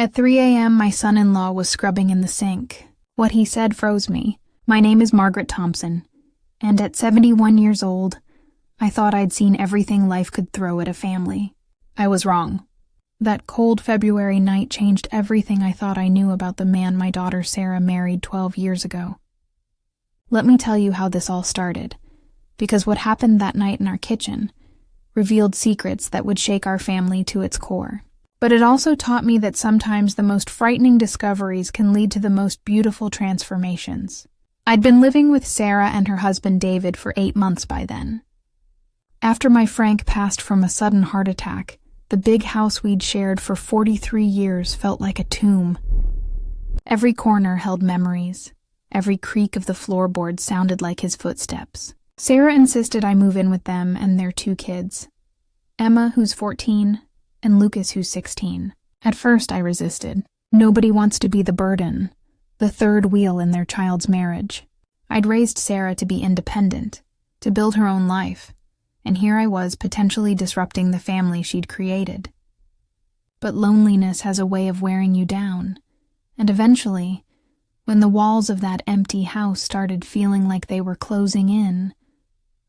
At 3 a.m., my son-in-law was scrubbing in the sink. What he said froze me. My name is Margaret Thompson, and at 71 years old, I thought I'd seen everything life could throw at a family. I was wrong. That cold February night changed everything I thought I knew about the man my daughter Sarah married 12 years ago. Let me tell you how this all started, because what happened that night in our kitchen revealed secrets that would shake our family to its core. But it also taught me that sometimes the most frightening discoveries can lead to the most beautiful transformations. I'd been living with Sarah and her husband David for 8 months by then. After my Frank passed from a sudden heart attack, the big house we'd shared for 43 years felt like a tomb. Every corner held memories. Every creak of the floorboard sounded like his footsteps. Sarah insisted I move in with them and their 2 kids, Emma, who's 14, and Lucas, who's 16. At first, I resisted. Nobody wants to be the burden, the third wheel in their child's marriage. I'd raised Sarah to be independent, to build her own life, and here I was potentially disrupting the family she'd created. But loneliness has a way of wearing you down, and eventually, when the walls of that empty house started feeling like they were closing in,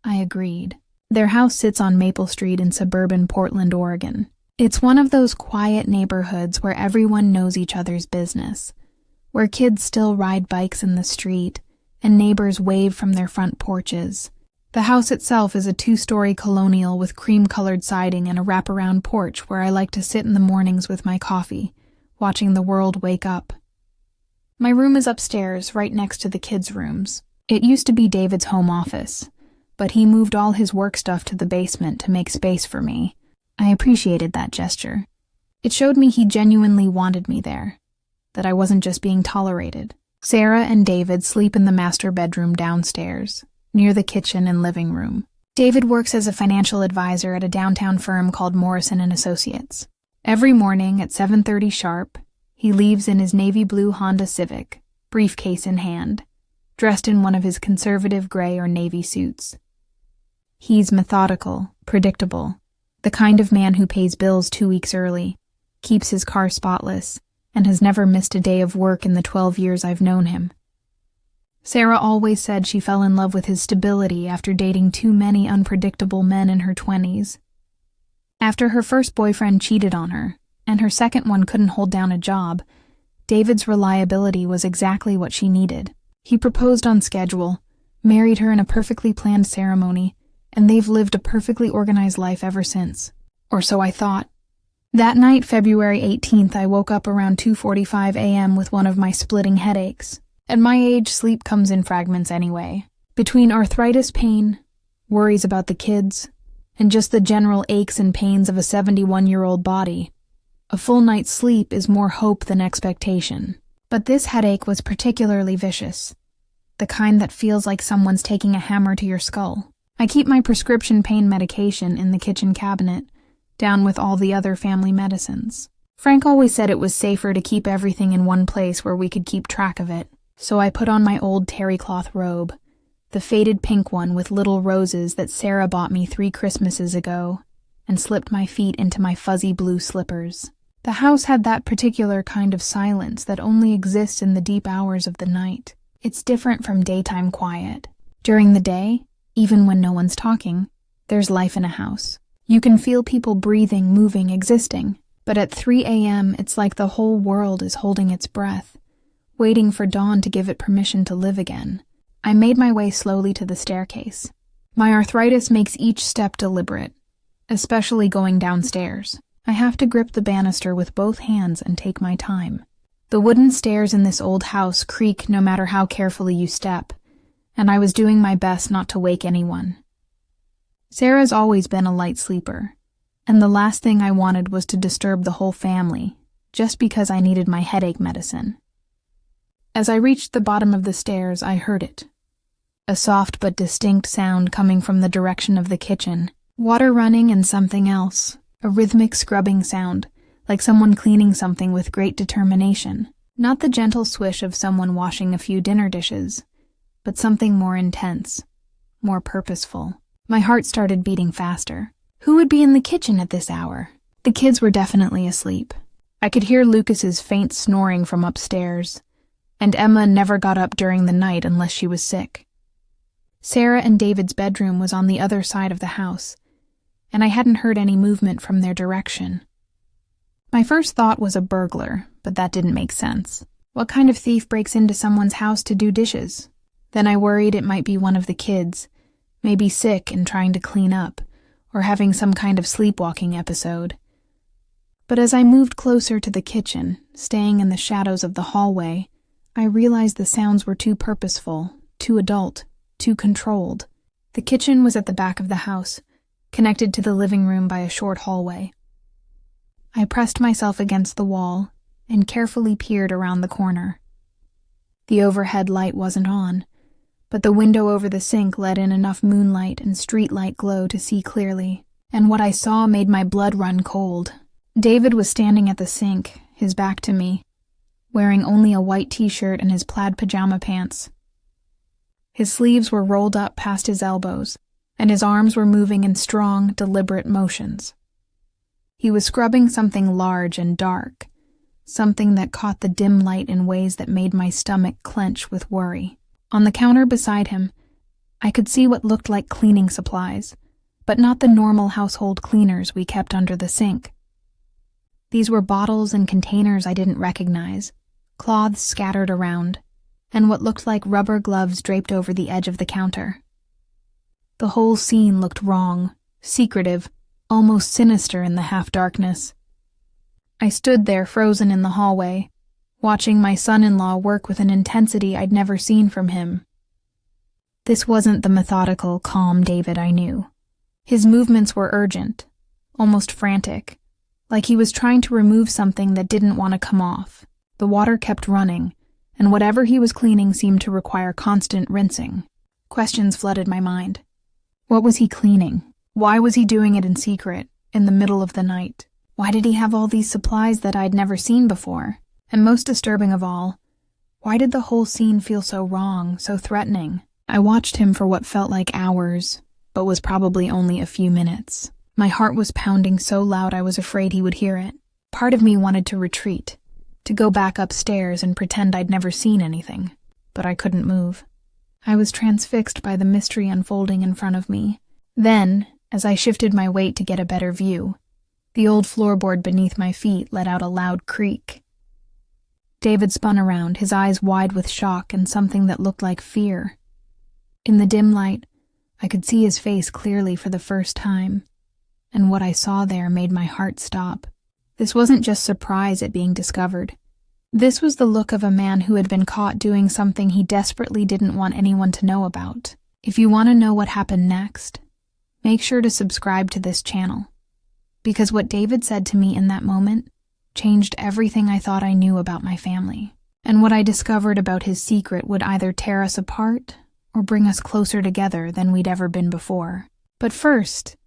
I agreed. Their house sits on Maple Street in suburban Portland, Oregon. It's one of those quiet neighborhoods where everyone knows each other's business, where kids still ride bikes in the street and neighbors wave from their front porches. The house itself is a 2-story colonial with cream-colored siding and a wraparound porch where I like to sit in the mornings with my coffee, watching the world wake up. My room is upstairs, right next to the kids' rooms. It used to be David's home office, but he moved all his work stuff to the basement to make space for me. I appreciated that gesture. It showed me he genuinely wanted me there, that I wasn't just being tolerated. Sarah and David sleep in the master bedroom downstairs, near the kitchen and living room. David works as a financial advisor at a downtown firm called Morrison & Associates. Every morning at 7:30 sharp, he leaves in his navy blue Honda Civic, briefcase in hand, dressed in one of his conservative gray or navy suits. He's methodical, predictable, the kind of man who pays bills 2 weeks early, keeps his car spotless, and has never missed a day of work in the 12 years I've known him. Sarah always said she fell in love with his stability after dating too many unpredictable men in her 20s. After her first boyfriend cheated on her, and her second one couldn't hold down a job, David's reliability was exactly what she needed. He proposed on schedule, married her in a perfectly planned ceremony, and they've lived a perfectly organized life ever since. Or so I thought. That night, February 18th, I woke up around 2:45 a.m. with one of my splitting headaches. At my age, sleep comes in fragments anyway. Between arthritis pain, worries about the kids, and just the general aches and pains of a 71-year-old body, a full night's sleep is more hope than expectation. But this headache was particularly vicious, the kind that feels like someone's taking a hammer to your skull. I keep my prescription pain medication in the kitchen cabinet, down with all the other family medicines. Frank always said it was safer to keep everything in one place where we could keep track of it, so I put on my old terry cloth robe, the faded pink one with little roses that Sarah bought me 3 Christmases ago, and slipped my feet into my fuzzy blue slippers. The house had that particular kind of silence that only exists in the deep hours of the night. It's different from daytime quiet. During the day, even when no one's talking, there's life in a house. You can feel people breathing, moving, existing. But at 3 a.m., it's like the whole world is holding its breath, waiting for dawn to give it permission to live again. I made my way slowly to the staircase. My arthritis makes each step deliberate, especially going downstairs. I have to grip the banister with both hands and take my time. The wooden stairs in this old house creak no matter how carefully you step, and I was doing my best not to wake anyone. Sarah's always been a light sleeper, and the last thing I wanted was to disturb the whole family, just because I needed my headache medicine. As I reached the bottom of the stairs, I heard it. A soft but distinct sound coming from the direction of the kitchen. Water running and something else. A rhythmic scrubbing sound, like someone cleaning something with great determination. Not the gentle swish of someone washing a few dinner dishes, but something more intense, more purposeful. My heart started beating faster. Who would be in the kitchen at this hour? The kids were definitely asleep. I could hear Lucas's faint snoring from upstairs, and Emma never got up during the night unless she was sick. Sarah and David's bedroom was on the other side of the house, and I hadn't heard any movement from their direction. My first thought was a burglar, but that didn't make sense. What kind of thief breaks into someone's house to do dishes? Then I worried it might be one of the kids, maybe sick and trying to clean up, or having some kind of sleepwalking episode. But as I moved closer to the kitchen, staying in the shadows of the hallway, I realized the sounds were too purposeful, too adult, too controlled. The kitchen was at the back of the house, connected to the living room by a short hallway. I pressed myself against the wall and carefully peered around the corner. The overhead light wasn't on, but the window over the sink let in enough moonlight and streetlight glow to see clearly, and what I saw made my blood run cold. David was standing at the sink, his back to me, wearing only a white t-shirt and his plaid pajama pants. His sleeves were rolled up past his elbows, and his arms were moving in strong, deliberate motions. He was scrubbing something large and dark, something that caught the dim light in ways that made my stomach clench with worry. On the counter beside him, I could see what looked like cleaning supplies, but not the normal household cleaners we kept under the sink. These were bottles and containers I didn't recognize, cloths scattered around, and what looked like rubber gloves draped over the edge of the counter. The whole scene looked wrong, secretive, almost sinister in the half-darkness. I stood there frozen in the hallway, watching my son-in-law work with an intensity I'd never seen from him. This wasn't the methodical, calm David I knew. His movements were urgent, almost frantic, like he was trying to remove something that didn't want to come off. The water kept running, and whatever he was cleaning seemed to require constant rinsing. Questions flooded my mind. What was he cleaning? Why was he doing it in secret, in the middle of the night? Why did he have all these supplies that I'd never seen before? And most disturbing of all, why did the whole scene feel so wrong, so threatening? I watched him for what felt like hours, but was probably only a few minutes. My heart was pounding so loud I was afraid he would hear it. Part of me wanted to retreat, to go back upstairs and pretend I'd never seen anything, but I couldn't move. I was transfixed by the mystery unfolding in front of me. Then, as I shifted my weight to get a better view, the old floorboard beneath my feet let out a loud creak. David spun around, his eyes wide with shock and something that looked like fear. In the dim light, I could see his face clearly for the first time, and what I saw there made my heart stop. This wasn't just surprise at being discovered. This was the look of a man who had been caught doing something he desperately didn't want anyone to know about. If you want to know what happened next, make sure to subscribe to this channel, because what David said to me in that moment changed everything I thought I knew about my family. And what I discovered about his secret would either tear us apart or bring us closer together than we'd ever been before. But first,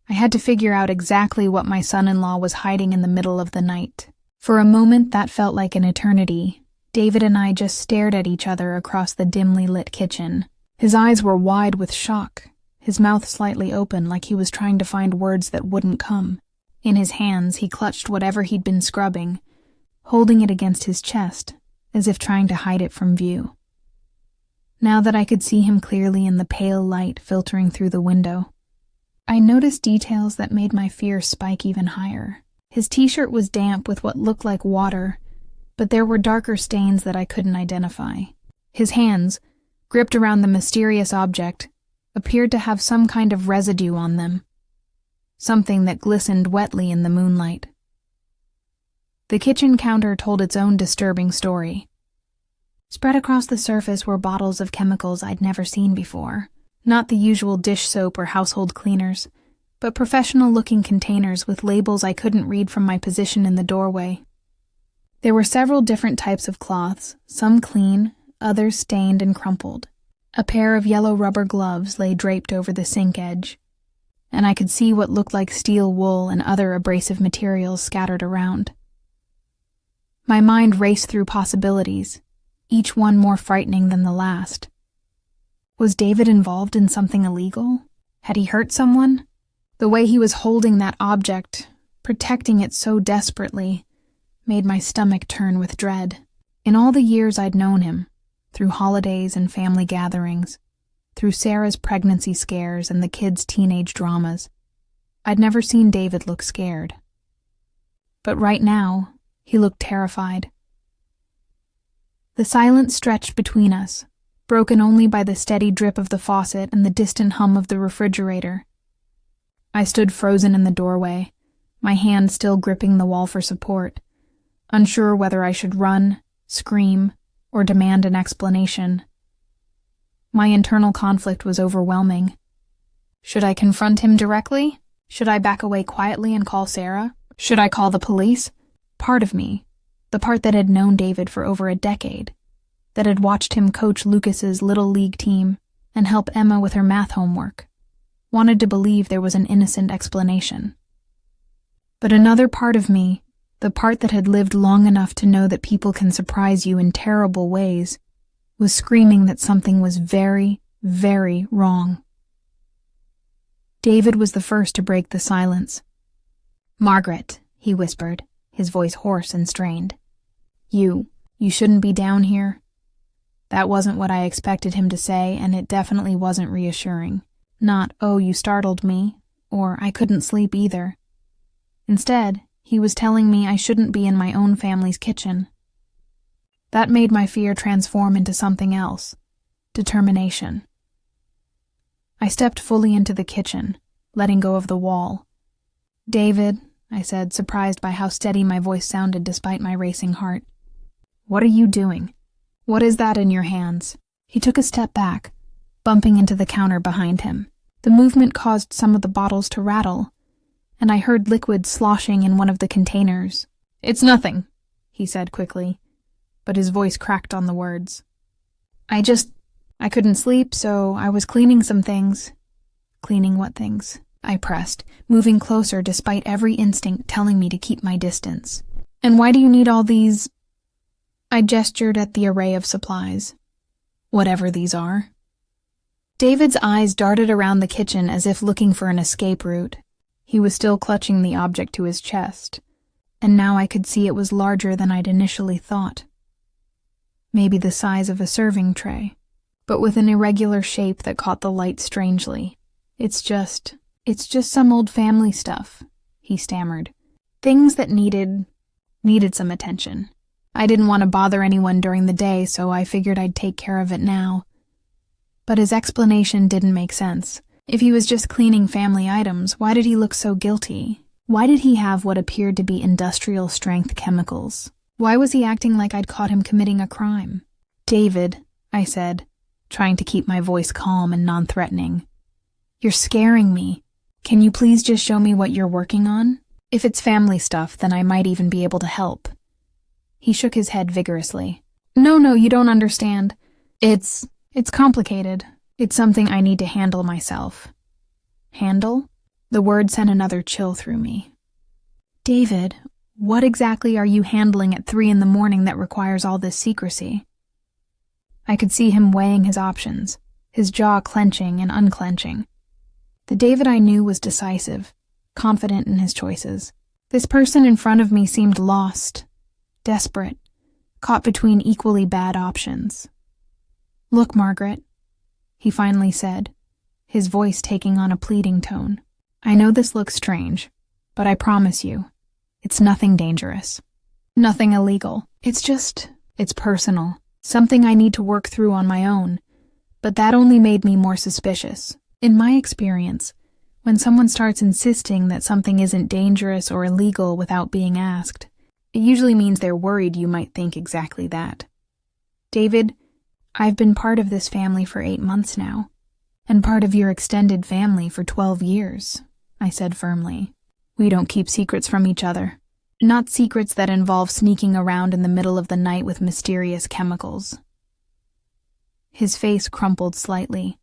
I had to figure out exactly what my son-in-law was hiding in the middle of the night. For a moment that felt like an eternity. David and I just stared at each other across the dimly lit kitchen. His eyes were wide with shock, his mouth slightly open like he was trying to find words that wouldn't come. In his hands, he clutched whatever he'd been scrubbing, holding it against his chest, as if trying to hide it from view. Now that I could see him clearly in the pale light filtering through the window, I noticed details that made my fear spike even higher. His t-shirt was damp with what looked like water, but there were darker stains that I couldn't identify. His hands, gripped around the mysterious object, appeared to have some kind of residue on them, something that glistened wetly in the moonlight. The kitchen counter told its own disturbing story. Spread across the surface were bottles of chemicals I'd never seen before. Not the usual dish soap or household cleaners, but professional-looking containers with labels I couldn't read from my position in the doorway. There were several different types of cloths, some clean, others stained and crumpled. A pair of yellow rubber gloves lay draped over the sink edge, and I could see what looked like steel wool and other abrasive materials scattered around. My mind raced through possibilities, each one more frightening than the last. Was David involved in something illegal? Had he hurt someone? The way he was holding that object, protecting it so desperately, made my stomach turn with dread. In all the years I'd known him, through holidays and family gatherings, through Sarah's pregnancy scares and the kids' teenage dramas, I'd never seen David look scared. But right now, he looked terrified. The silence stretched between us, broken only by the steady drip of the faucet and the distant hum of the refrigerator. I stood frozen in the doorway, my hand still gripping the wall for support, unsure whether I should run, scream, or demand an explanation. My internal conflict was overwhelming. Should I confront him directly? Should I back away quietly and call Sarah? Should I call the police? Part of me, the part that had known David for over a decade, that had watched him coach Lucas's little league team and help Emma with her math homework, wanted to believe there was an innocent explanation. But another part of me, the part that had lived long enough to know that people can surprise you in terrible ways, was screaming that something was very, very wrong. David was the first to break the silence. "Margaret," he whispered, his voice hoarse and strained. You shouldn't be down here." That wasn't what I expected him to say, and it definitely wasn't reassuring. Not, "Oh, you startled me," or "I couldn't sleep either." Instead, he was telling me I shouldn't be in my own family's kitchen. That made my fear transform into something else, determination. I stepped fully into the kitchen, letting go of the wall. "David," I said, surprised by how steady my voice sounded despite my racing heart. "What are you doing? What is that in your hands?" He took a step back, bumping into the counter behind him. The movement caused some of the bottles to rattle, and I heard liquid sloshing in one of the containers. "It's nothing," he said quickly, but his voice cracked on the words. I couldn't sleep, so I was cleaning some things." "Cleaning what things?" I pressed, moving closer despite every instinct telling me to keep my distance. "And why do you need all these—" I gestured at the array of supplies. "Whatever these are." David's eyes darted around the kitchen as if looking for an escape route. He was still clutching the object to his chest, and now I could see it was larger than I'd initially thought. Maybe the size of a serving tray, but with an irregular shape that caught the light strangely. It's just some old family stuff," he stammered. "Things that needed some attention. I didn't want to bother anyone during the day, so I figured I'd take care of it now." But his explanation didn't make sense. If he was just cleaning family items, why did he look so guilty? Why did he have what appeared to be industrial-strength chemicals? Why was he acting like I'd caught him committing a crime? "David," I said, trying to keep my voice calm and non-threatening. "You're scaring me. Can you please just show me what you're working on? If it's family stuff, then I might even be able to help." He shook his head vigorously. No, you don't understand. It's complicated. It's something I need to handle myself." "Handle?" The word sent another chill through me. "David, what exactly are you handling at 3 a.m. that requires all this secrecy?" I could see him weighing his options, his jaw clenching and unclenching. The David I knew was decisive, confident in his choices. This person in front of me seemed lost, desperate, caught between equally bad options. "Look, Margaret," he finally said, his voice taking on a pleading tone. "I know this looks strange, but I promise you, it's nothing dangerous, nothing illegal. It's personal, something I need to work through on my own, but that only made me more suspicious. In my experience, when someone starts insisting that something isn't dangerous or illegal without being asked, it usually means they're worried you might think exactly that. David, I've been part of this family for 8 months now, and part of your extended family for 12 years, I said firmly. We don't keep secrets from each other. Not secrets that involve sneaking around in the middle of the night with mysterious chemicals. His face crumpled slightly,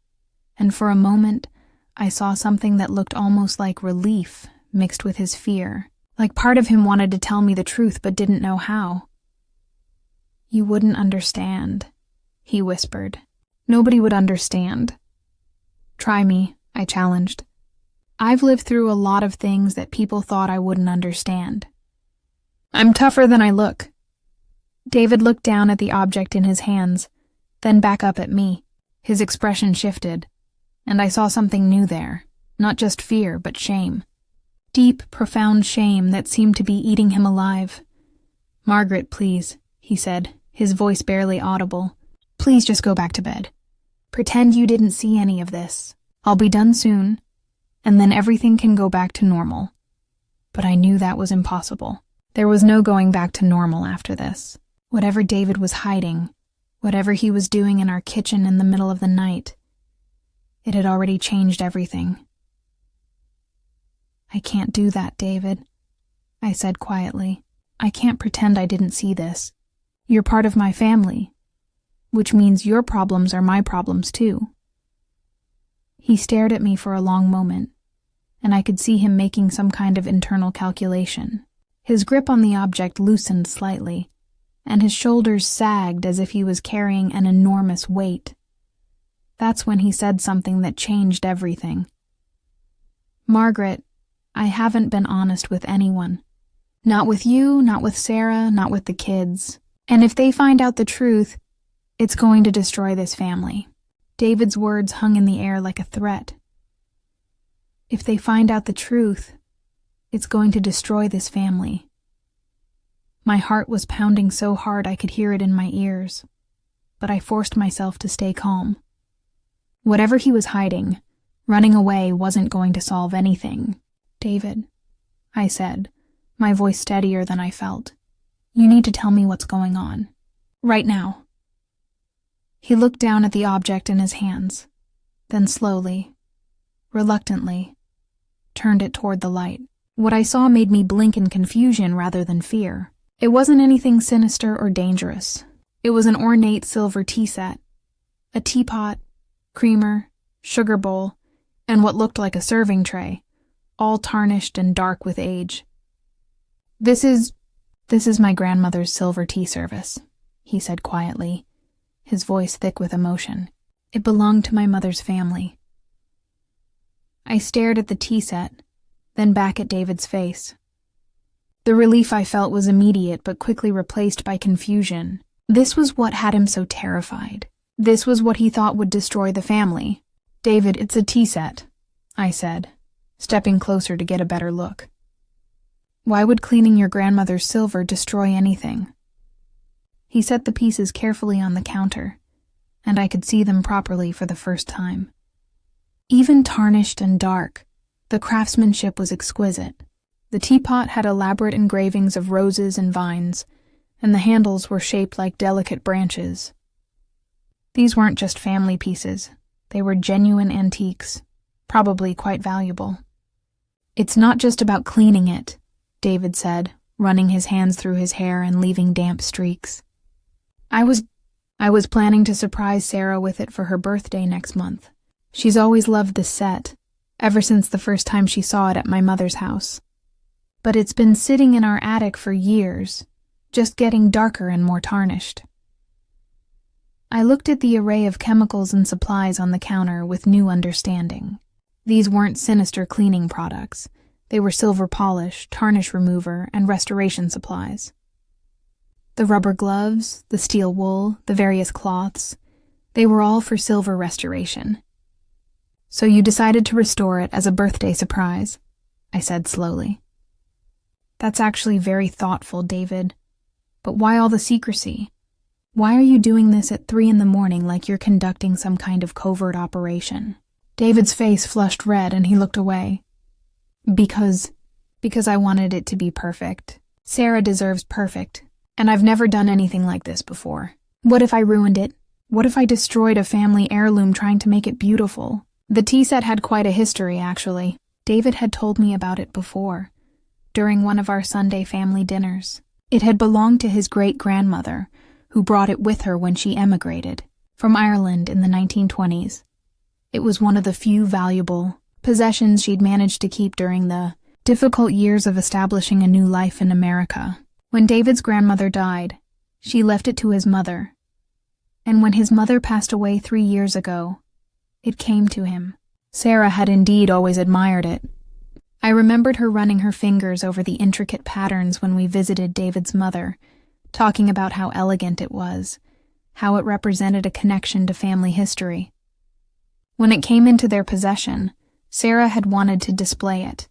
and for a moment, I saw something that looked almost like relief mixed with his fear, like part of him wanted to tell me the truth but didn't know how. "You wouldn't understand," he whispered. "Nobody would understand." "Try me," I challenged. "I've lived through a lot of things that people thought I wouldn't understand." I'm tougher than I look. David looked down at the object in his hands, then back up at me. His expression shifted, and I saw something new there, not just fear, but shame. Deep, profound shame that seemed to be eating him alive. "Margaret, please," he said, his voice barely audible. "Please just go back to bed. Pretend you didn't see any of this. I'll be done soon, and then everything can go back to normal." But I knew that was impossible. There was no going back to normal after this. Whatever David was hiding, whatever he was doing in our kitchen in the middle of the night, it had already changed everything. "I can't do that, David," I said quietly. "I can't pretend I didn't see this. You're part of my family, which means your problems are my problems too." He stared at me for a long moment, and I could see him making some kind of internal calculation. His grip on the object loosened slightly, and his shoulders sagged as if he was carrying an enormous weight. That's when he said something that changed everything. "Margaret, I haven't been honest with anyone. Not with you, not with Sarah, not with the kids. And if they find out the truth, it's going to destroy this family." David's words hung in the air like a threat. "If they find out the truth, it's going to destroy this family." My heart was pounding so hard I could hear it in my ears, but I forced myself to stay calm. Whatever he was hiding, running away wasn't going to solve anything. "David," I said, my voice steadier than I felt, "you need to tell me what's going on. Right now." He looked down at the object in his hands, then slowly, reluctantly, turned it toward the light. What I saw made me blink in confusion rather than fear. It wasn't anything sinister or dangerous. It was an ornate silver tea set, a teapot, creamer, sugar bowl, and what looked like a serving tray, all tarnished and dark with age. This is my grandmother's silver tea service," he said quietly, his voice thick with emotion. "It belonged to my mother's family." I stared at the tea set, then back at David's face. The relief I felt was immediate but quickly replaced by confusion. This was what had him so terrified. This was what he thought would destroy the family. "David, it's a tea set," I said, stepping closer to get a better look. "Why would cleaning your grandmother's silver destroy anything?" He set the pieces carefully on the counter, and I could see them properly for the first time. Even tarnished and dark, the craftsmanship was exquisite. The teapot had elaborate engravings of roses and vines, and the handles were shaped like delicate branches. These weren't just family pieces. They were genuine antiques, probably quite valuable. "It's not just about cleaning it," David said, running his hands through his hair and leaving damp streaks. I was planning to surprise Sarah with it for her birthday next month. She's always loved this set, ever since the first time she saw it at my mother's house. But it's been sitting in our attic for years, just getting darker and more tarnished. I looked at the array of chemicals and supplies on the counter with new understanding. These weren't sinister cleaning products. They were silver polish, tarnish remover, and restoration supplies. The rubber gloves, the steel wool, the various cloths, they were all for silver restoration. "So you decided to restore it as a birthday surprise," I said slowly. "That's actually very thoughtful, David. But why all the secrecy? Why are you doing this at 3 a.m. like you're conducting some kind of covert operation?" David's face flushed red and he looked away. Because I wanted it to be perfect. Sarah deserves perfect, and I've never done anything like this before. What if I ruined it? What if I destroyed a family heirloom trying to make it beautiful? The tea set had quite a history, actually. David had told me about it before, during one of our Sunday family dinners. It had belonged to his great-grandmother, who brought it with her when she emigrated from Ireland in the 1920s. It was one of the few valuable possessions she'd managed to keep during the difficult years of establishing a new life in America. When David's grandmother died, she left it to his mother. And when his mother passed away 3 years ago, it came to him. Sarah had indeed always admired it. I remembered her running her fingers over the intricate patterns when we visited David's mother, talking about how elegant it was, how it represented a connection to family history. When it came into their possession, Sarah had wanted to display it,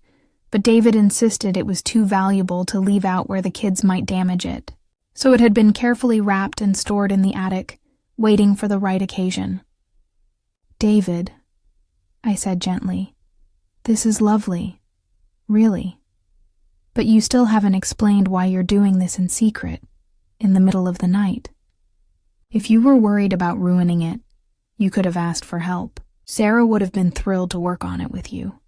but David insisted it was too valuable to leave out where the kids might damage it. So it had been carefully wrapped and stored in the attic, waiting for the right occasion. "David," I said gently, "this is lovely, really. But you still haven't explained why you're doing this in secret, in the middle of the night. If you were worried about ruining it, you could have asked for help. Sarah would have been thrilled to work on it with you."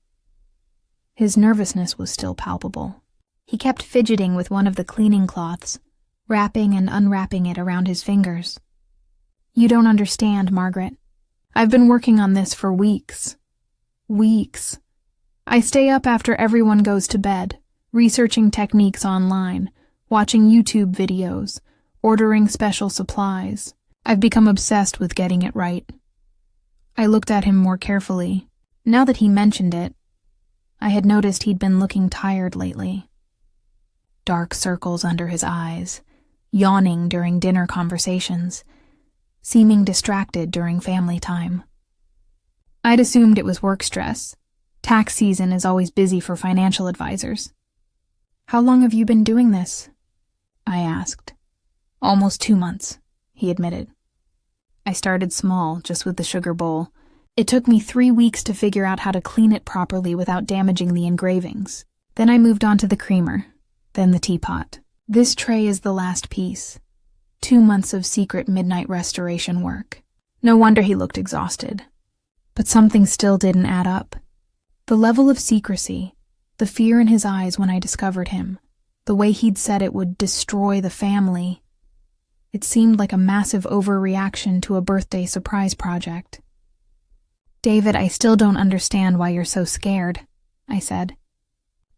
His nervousness was still palpable. He kept fidgeting with one of the cleaning cloths, wrapping and unwrapping it around his fingers. "You don't understand, Margaret. I've been working on this for weeks. Weeks. I stay up after everyone goes to bed, researching techniques online, watching YouTube videos, ordering special supplies. I've become obsessed with getting it right." I looked at him more carefully. Now that he mentioned it, I had noticed he'd been looking tired lately. Dark circles under his eyes, yawning during dinner conversations, seeming distracted during family time. I'd assumed it was work stress. Tax season is always busy for financial advisors. "How long have you been doing this?" I asked. "Almost 2 months," he admitted. I started small, just with the sugar bowl. It took me 3 weeks to figure out how to clean it properly without damaging the engravings. Then I moved on to the creamer, then the teapot. This tray is the last piece. 2 months of secret midnight restoration work. No wonder he looked exhausted. But something still didn't add up. The level of secrecy, the fear in his eyes when I discovered him, the way he'd said it would destroy the family. It seemed like a massive overreaction to a birthday surprise project. "David, I still don't understand why you're so scared," I said.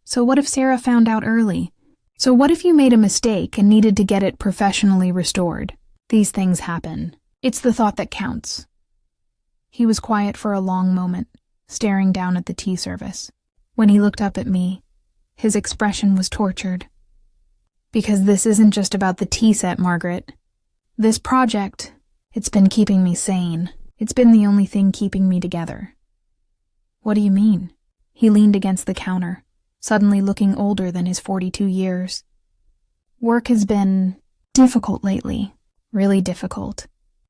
"So what if Sarah found out early? So what if you made a mistake and needed to get it professionally restored? These things happen. It's the thought that counts." He was quiet for a long moment, staring down at the tea service. When he looked up at me, his expression was tortured. "Because this isn't just about the tea set, Margaret. This project, it's been keeping me sane. It's been the only thing keeping me together." "What do you mean?" He leaned against the counter, suddenly looking older than his 42 years. "Work has been difficult lately, really difficult.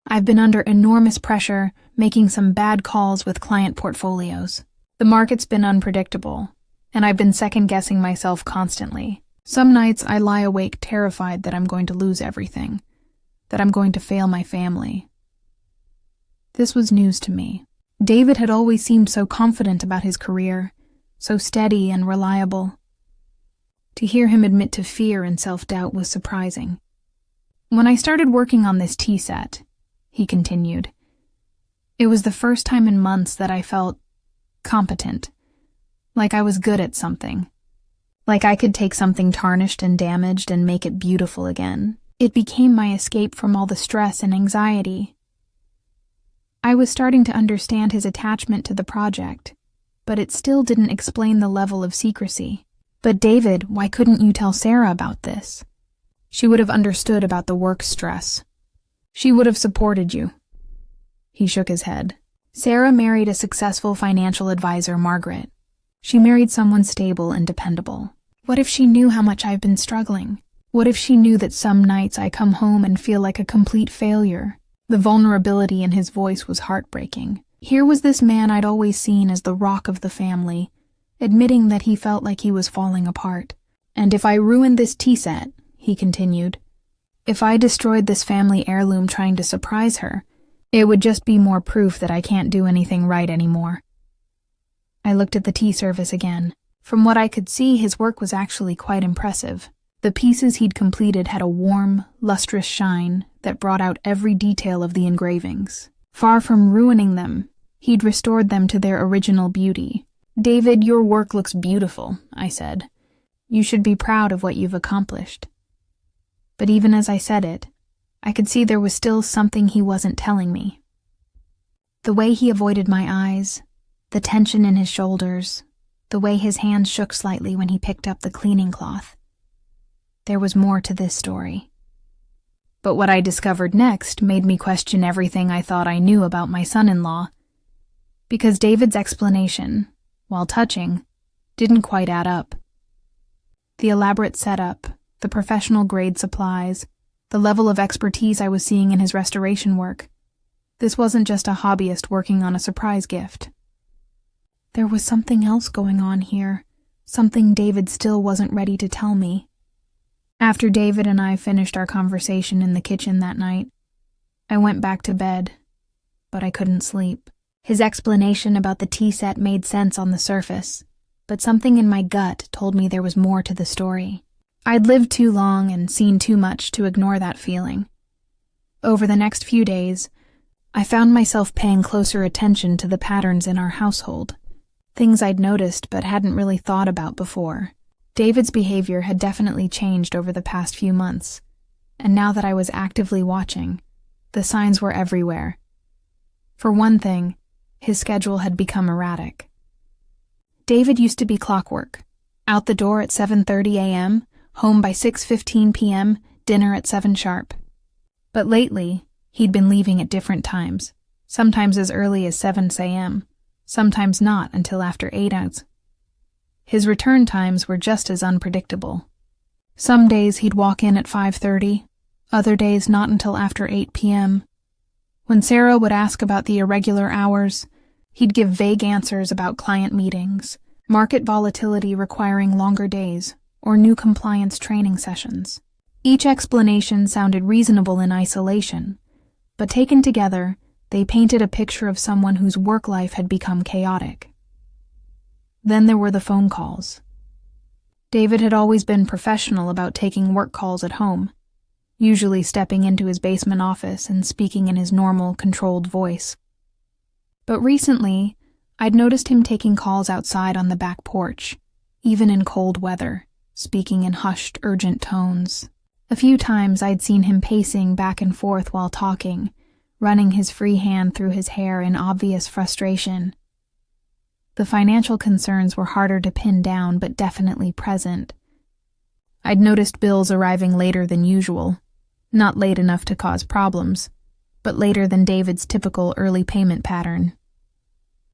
I've been under enormous pressure, making some bad calls with client portfolios. The market's been unpredictable, and I've been second-guessing myself constantly. Some nights I lie awake terrified that I'm going to lose everything, that I'm going to fail my family." This was news to me. David had always seemed so confident about his career, so steady and reliable. To hear him admit to fear and self-doubt was surprising. "When I started working on this tea set," he continued, "it was the first time in months that I felt competent, like I was good at something, like I could take something tarnished and damaged and make it beautiful again. It became my escape from all the stress and anxiety." I was starting to understand his attachment to the project, but it still didn't explain the level of secrecy. "But David, why couldn't you tell Sarah about this? She would have understood about the work stress. She would have supported you." He shook his head. "Sarah married a successful financial advisor, Margaret. She married someone stable and dependable. What if she knew how much I've been struggling? What if she knew that some nights I come home and feel like a complete failure?" The vulnerability in his voice was heartbreaking. Here was this man I'd always seen as the rock of the family, admitting that he felt like he was falling apart. "And if I ruined this tea set," he continued, "if I destroyed this family heirloom trying to surprise her, it would just be more proof that I can't do anything right anymore." I looked at the tea service again. From what I could see, his work was actually quite impressive. The pieces he'd completed had a warm, lustrous shine that brought out every detail of the engravings. Far from ruining them, he'd restored them to their original beauty. "David, your work looks beautiful," I said. "You should be proud of what you've accomplished." But even as I said it, I could see there was still something he wasn't telling me. The way he avoided my eyes, the tension in his shoulders, the way his hand shook slightly when he picked up the cleaning cloth. There was more to this story. But what I discovered next made me question everything I thought I knew about my son-in-law, because David's explanation, while touching, didn't quite add up. The elaborate setup, the professional-grade supplies, the level of expertise I was seeing in his restoration work. This wasn't just a hobbyist working on a surprise gift. There was something else going on here, something David still wasn't ready to tell me. After David and I finished our conversation in the kitchen that night, I went back to bed, but I couldn't sleep. His explanation about the tea set made sense on the surface, but something in my gut told me there was more to the story. I'd lived too long and seen too much to ignore that feeling. Over the next few days, I found myself paying closer attention to the patterns in our household, things I'd noticed but hadn't really thought about before. David's behavior had definitely changed over the past few months, and now that I was actively watching, the signs were everywhere. For one thing, his schedule had become erratic. David used to be clockwork, out the door at 7:30 a.m., home by 6:15 p.m., dinner at 7 sharp. But lately, he'd been leaving at different times, sometimes as early as 7 a.m., sometimes not until after 8 hours. His return times were just as unpredictable. Some days he'd walk in at 5:30, other days not until after 8 p.m. When Sarah would ask about the irregular hours, he'd give vague answers about client meetings, market volatility requiring longer days, or new compliance training sessions. Each explanation sounded reasonable in isolation, but taken together, they painted a picture of someone whose work life had become chaotic. Then there were the phone calls. David had always been professional about taking work calls at home, usually stepping into his basement office and speaking in his normal, controlled voice. But recently, I'd noticed him taking calls outside on the back porch, even in cold weather, speaking in hushed, urgent tones. A few times I'd seen him pacing back and forth while talking, running his free hand through his hair in obvious frustration. The financial concerns were harder to pin down, but definitely present. I'd noticed bills arriving later than usual, not late enough to cause problems, but later than David's typical early payment pattern.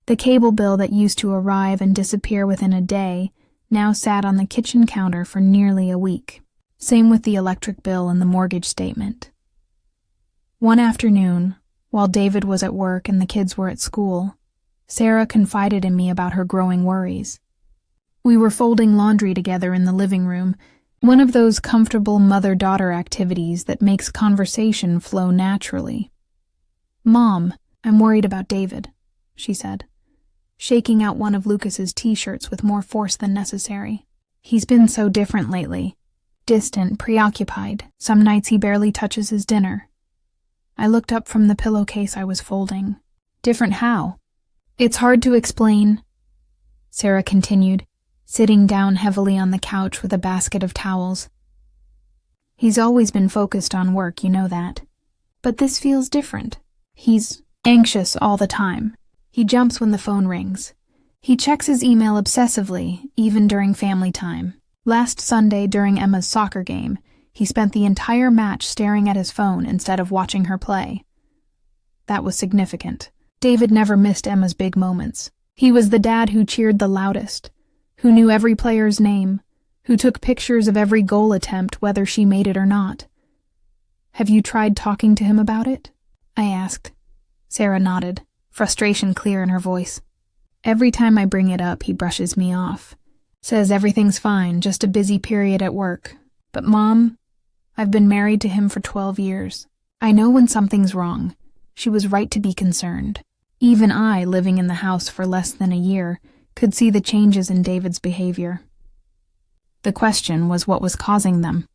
The cable bill that used to arrive and disappear within a day now sat on the kitchen counter for nearly a week. Same with the electric bill and the mortgage statement. One afternoon, while David was at work and the kids were at school, Sarah confided in me about her growing worries. We were folding laundry together in the living room, one of those comfortable mother-daughter activities that makes conversation flow naturally. "Mom, I'm worried about David," she said, shaking out one of Lucas's t-shirts with more force than necessary. "He's been so different lately. Distant, preoccupied. Some nights he barely touches his dinner." I looked up from the pillowcase I was folding. "Different how?" "It's hard to explain," Sarah continued, sitting down heavily on the couch with a basket of towels. "He's always been focused on work, you know that. But this feels different. He's anxious all the time. He jumps when the phone rings. He checks his email obsessively, even during family time. Last Sunday during Emma's soccer game, he spent the entire match staring at his phone instead of watching her play. That was significant. David never missed Emma's big moments. He was the dad who cheered the loudest, who knew every player's name, who took pictures of every goal attempt whether she made it or not. "Have you tried talking to him about it?" I asked. Sarah nodded, frustration clear in her voice. "Every time I bring it up, he brushes me off. Says everything's fine, just a busy period at work. But Mom, I've been married to him for 12 years. I know when something's wrong. She was right to be concerned. Even I, living in the house for less than a year, could see the changes in David's behavior. The question was what was causing them.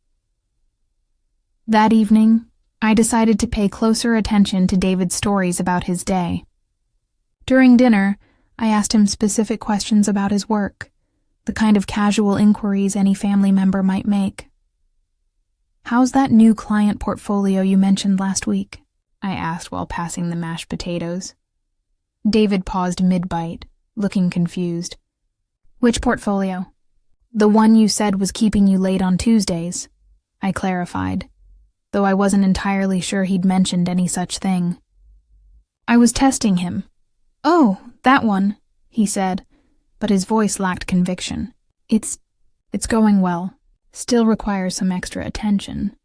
That evening, I decided to pay closer attention to David's stories about his day. During dinner, I asked him specific questions about his work, the kind of casual inquiries any family member might make. "How's that new client portfolio you mentioned last week?" I asked while passing the mashed potatoes. David paused mid-bite, looking confused. Which portfolio? The one you said was keeping you late on Tuesdays, I clarified, though I wasn't entirely sure he'd mentioned any such thing. I was testing him. Oh, that one, he said, but his voice lacked conviction. It's going well. Still requires some extra attention.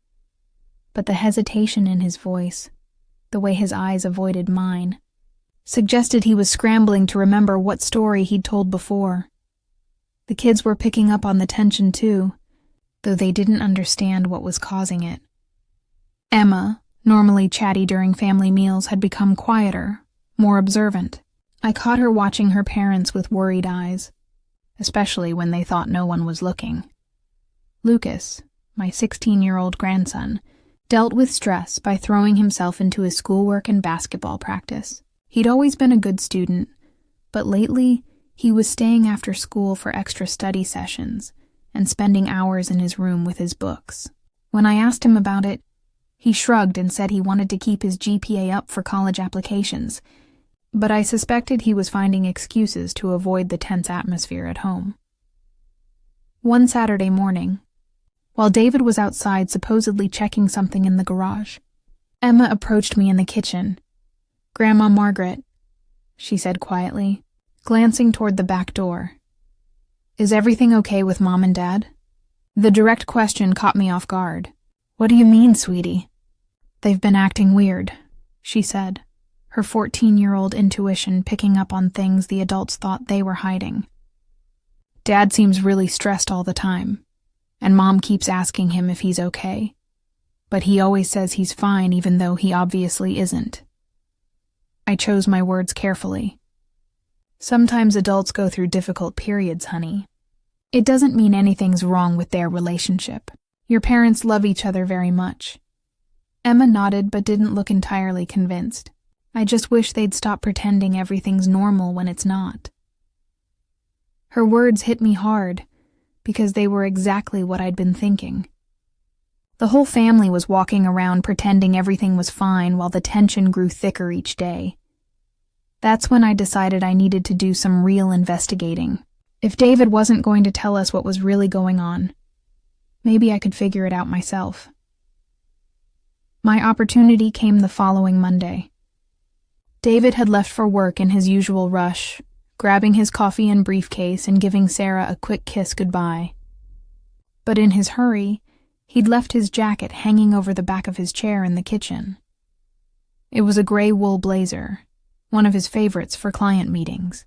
But the hesitation in his voice, the way his eyes avoided mine, suggested he was scrambling to remember what story he'd told before. The kids were picking up on the tension too, though they didn't understand what was causing it. Emma, normally chatty during family meals, had become quieter, more observant. I caught her watching her parents with worried eyes, especially when they thought no one was looking. Lucas, my 16-year-old grandson, dealt with stress by throwing himself into his schoolwork and basketball practice. He'd always been a good student, but lately he was staying after school for extra study sessions and spending hours in his room with his books. When I asked him about it, he shrugged and said he wanted to keep his GPA up for college applications, but I suspected he was finding excuses to avoid the tense atmosphere at home. One Saturday morning, while David was outside supposedly checking something in the garage, Emma approached me in the kitchen. "Grandma Margaret," she said quietly, glancing toward the back door. "Is everything okay with Mom and Dad?" The direct question caught me off guard. "What do you mean, sweetie?" "They've been acting weird," she said, her 14-year-old intuition picking up on things the adults thought they were hiding. "Dad seems really stressed all the time, and Mom keeps asking him if he's okay, but he always says he's fine even though he obviously isn't." I chose my words carefully. "Sometimes adults go through difficult periods, honey. It doesn't mean anything's wrong with their relationship. Your parents love each other very much." Emma nodded but didn't look entirely convinced. "I just wish they'd stop pretending everything's normal when it's not." Her words hit me hard, because they were exactly what I'd been thinking. The whole family was walking around pretending everything was fine while the tension grew thicker each day. That's when I decided I needed to do some real investigating. If David wasn't going to tell us what was really going on, maybe I could figure it out myself. My opportunity came the following Monday. David had left for work in his usual rush, grabbing his coffee and briefcase and giving Sarah a quick kiss goodbye. But in his hurry, he'd left his jacket hanging over the back of his chair in the kitchen. It was a gray wool blazer, one of his favorites for client meetings.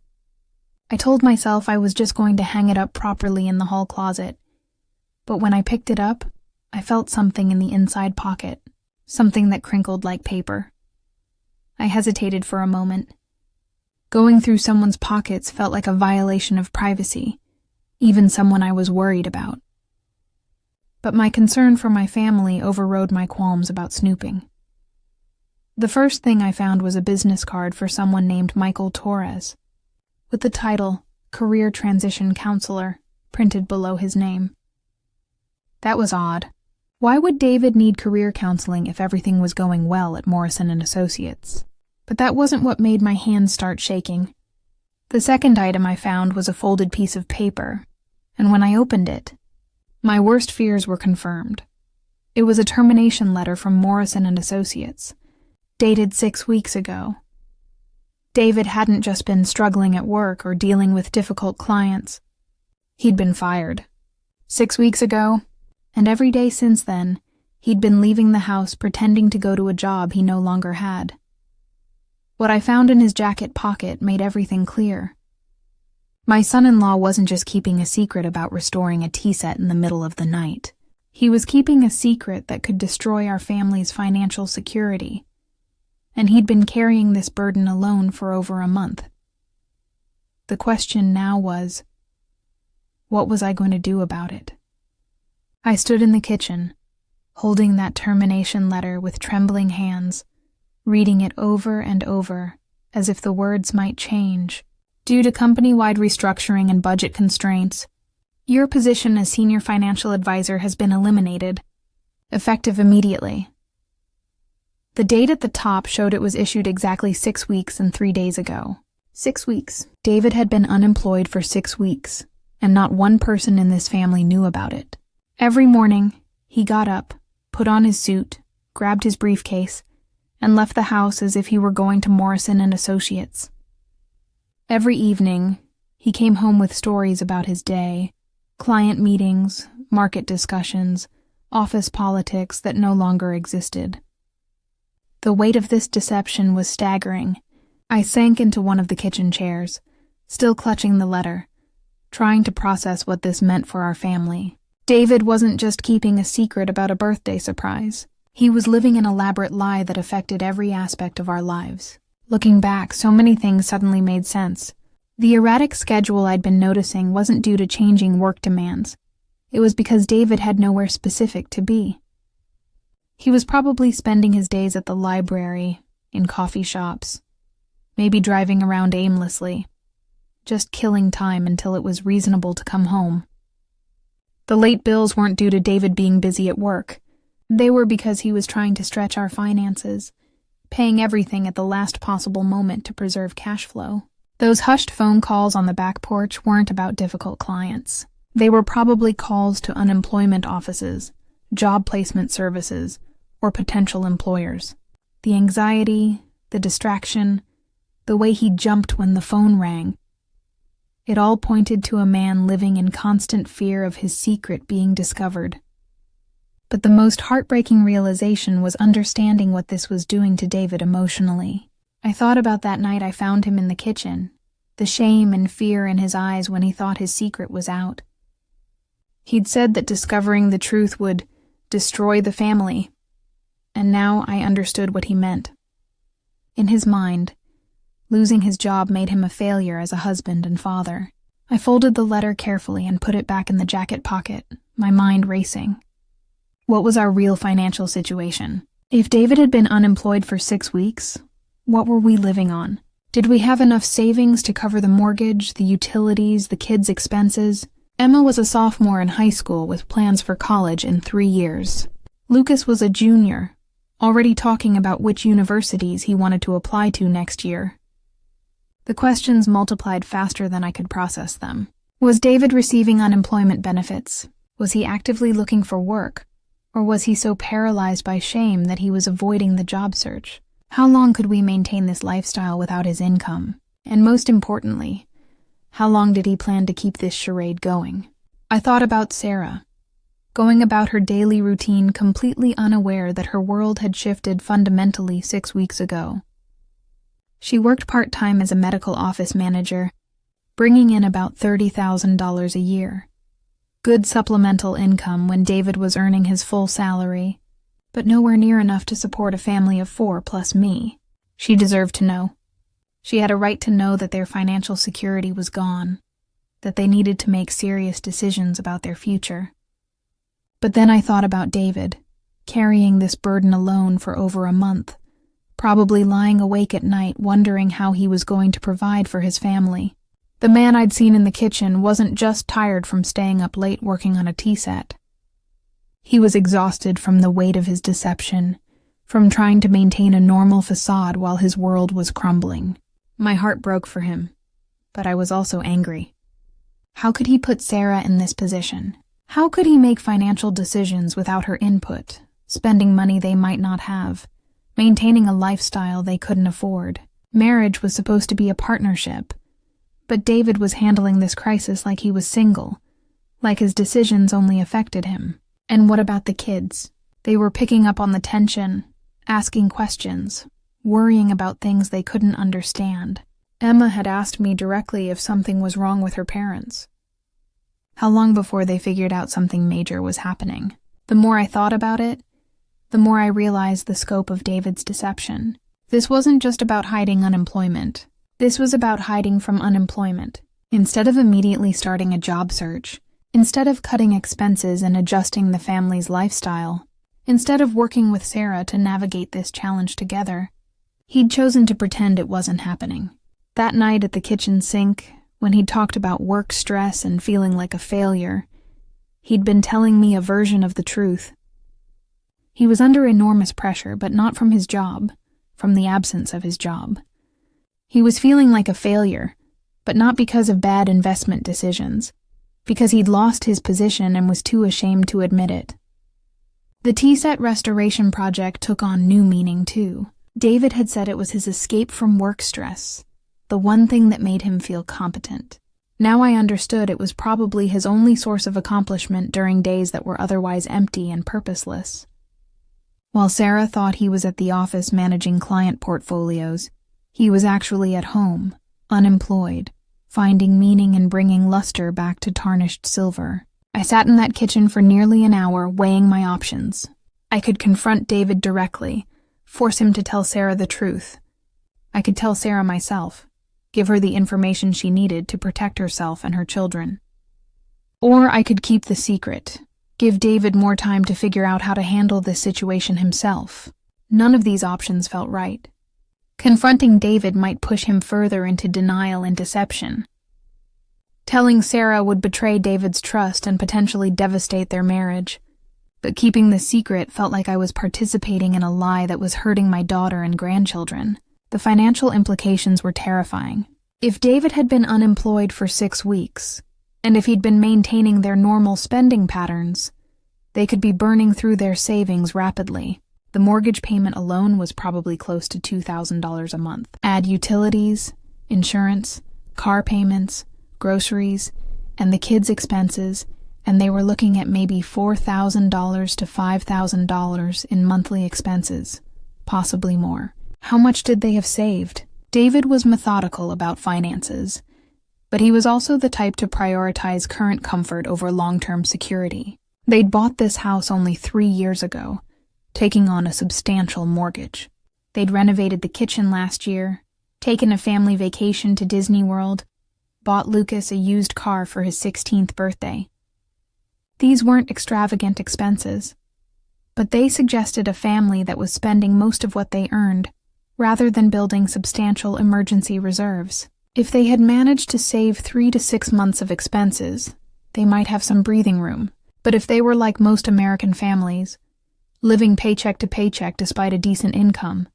I told myself I was just going to hang it up properly in the hall closet, but when I picked it up, I felt something in the inside pocket, something that crinkled like paper. I hesitated for a moment. Going through someone's pockets felt like a violation of privacy, even someone I was worried about. But my concern for my family overrode my qualms about snooping. The first thing I found was a business card for someone named Michael Torres, with the title Career Transition Counselor printed below his name. That was odd. Why would David need career counseling if everything was going well at Morrison & Associates? But that wasn't what made my hands start shaking. The second item I found was a folded piece of paper, and when I opened it, my worst fears were confirmed. It was a termination letter from Morrison & Associates, dated 6 weeks ago. David hadn't just been struggling at work or dealing with difficult clients. He'd been fired. 6 weeks ago, and every day since then, he'd been leaving the house pretending to go to a job he no longer had. What I found in his jacket pocket made everything clear. My son-in-law wasn't just keeping a secret about restoring a tea set in the middle of the night. He was keeping a secret that could destroy our family's financial security, and he'd been carrying this burden alone for over a month. The question now was, what was I going to do about it? I stood in the kitchen, holding that termination letter with trembling hands, reading it over and over, as if the words might change. Due to company-wide restructuring and budget constraints, your position as senior financial advisor has been eliminated, effective immediately. The date at the top showed it was issued exactly 6 weeks and 3 days ago. 6 weeks. David had been unemployed for 6 weeks, and not one person in this family knew about it. Every morning, he got up, put on his suit, grabbed his briefcase, and left the house as if he were going to Morrison and Associates. Every evening, he came home with stories about his day, client meetings, market discussions, office politics that no longer existed. The weight of this deception was staggering. I sank into one of the kitchen chairs, still clutching the letter, trying to process what this meant for our family. David wasn't just keeping a secret about a birthday surprise. He was living an elaborate lie that affected every aspect of our lives. Looking back, so many things suddenly made sense. The erratic schedule I'd been noticing wasn't due to changing work demands. It was because David had nowhere specific to be. He was probably spending his days at the library, in coffee shops, maybe driving around aimlessly, just killing time until it was reasonable to come home. The late bills weren't due to David being busy at work. They were because he was trying to stretch our finances, paying everything at the last possible moment to preserve cash flow. Those hushed phone calls on the back porch weren't about difficult clients. They were probably calls to unemployment offices, job placement services, or potential employers. The anxiety, the distraction, the way he jumped when the phone rang, it all pointed to a man living in constant fear of his secret being discovered. But the most heartbreaking realization was understanding what this was doing to David emotionally. I thought about that night I found him in the kitchen, the shame and fear in his eyes when he thought his secret was out. He'd said that discovering the truth would destroy the family, and now I understood what he meant. In his mind, losing his job made him a failure as a husband and father. I folded the letter carefully and put it back in the jacket pocket, my mind racing. What was our real financial situation? If David had been unemployed for 6 weeks, what were we living on? Did we have enough savings to cover the mortgage, the utilities, the kids' expenses? Emma was a sophomore in high school with plans for college in 3 years. Lucas was a junior, already talking about which universities he wanted to apply to next year. The questions multiplied faster than I could process them. Was David receiving unemployment benefits? Was he actively looking for work? Or was he so paralyzed by shame that he was avoiding the job search? How long could we maintain this lifestyle without his income? And most importantly, how long did he plan to keep this charade going? I thought about Sarah, going about her daily routine completely unaware that her world had shifted fundamentally 6 weeks ago. She worked part-time as a medical office manager, bringing in about $30,000 a year. Good supplemental income when David was earning his full salary, but nowhere near enough to support a family of 4 plus me. She deserved to know. She had a right to know that their financial security was gone, that they needed to make serious decisions about their future. But then I thought about David, carrying this burden alone for over a month, probably lying awake at night wondering how he was going to provide for his family. The man I'd seen in the kitchen wasn't just tired from staying up late working on a tea set. He was exhausted from the weight of his deception, from trying to maintain a normal facade while his world was crumbling. My heart broke for him, but I was also angry. How could he put Sarah in this position? How could he make financial decisions without her input, spending money they might not have, maintaining a lifestyle they couldn't afford? Marriage was supposed to be a partnership, but David was handling this crisis like he was single, like his decisions only affected him. And what about the kids? They were picking up on the tension, asking questions, worrying about things they couldn't understand. Emma had asked me directly if something was wrong with her parents. How long before they figured out something major was happening? The more I thought about it, the more I realized the scope of David's deception. This wasn't just about hiding unemployment. This was about hiding from unemployment. Instead of immediately starting a job search, instead of cutting expenses and adjusting the family's lifestyle, instead of working with Sarah to navigate this challenge together, he'd chosen to pretend it wasn't happening. That night at the kitchen sink, when he'd talked about work stress and feeling like a failure, he'd been telling me a version of the truth. He was under enormous pressure, but not from his job, from the absence of his job. He was feeling like a failure, but not because of bad investment decisions. because he'd lost his position and was too ashamed to admit it. The tea set restoration project took on new meaning, too. David had said it was his escape from work stress, the one thing that made him feel competent. Now I understood it was probably his only source of accomplishment during days that were otherwise empty and purposeless. While Sarah thought he was at the office managing client portfolios, he was actually at home, unemployed, finding meaning in bringing luster back to tarnished silver. I sat in that kitchen for nearly an hour, weighing my options. I could confront David directly, force him to tell Sarah the truth. I could tell Sarah myself, give her the information she needed to protect herself and her children. Or I could keep the secret, give David more time to figure out how to handle this situation himself. None of these options felt right. Confronting David might push him further into denial and deception. Telling Sarah would betray David's trust and potentially devastate their marriage. But keeping the secret felt like I was participating in a lie that was hurting my daughter and grandchildren. The financial implications were terrifying. If David had been unemployed for 6 weeks, and if he'd been maintaining their normal spending patterns, they could be burning through their savings rapidly. The mortgage payment alone was probably close to $2,000 a month. Add utilities, insurance, car payments, groceries, and the kids' expenses, and they were looking at maybe $4,000 to $5,000 in monthly expenses, possibly more. How much did they have saved? David was methodical about finances, but he was also the type to prioritize current comfort over long-term security. They'd bought this house only 3 years ago, taking on a substantial mortgage. They'd renovated the kitchen last year, taken a family vacation to Disney World, bought Lucas a used car for his 16th birthday. These weren't extravagant expenses, but they suggested a family that was spending most of what they earned, rather than building substantial emergency reserves. If they had managed to save 3 to 6 months of expenses, they might have some breathing room. But if they were like most American families, living paycheck to paycheck despite a decent income,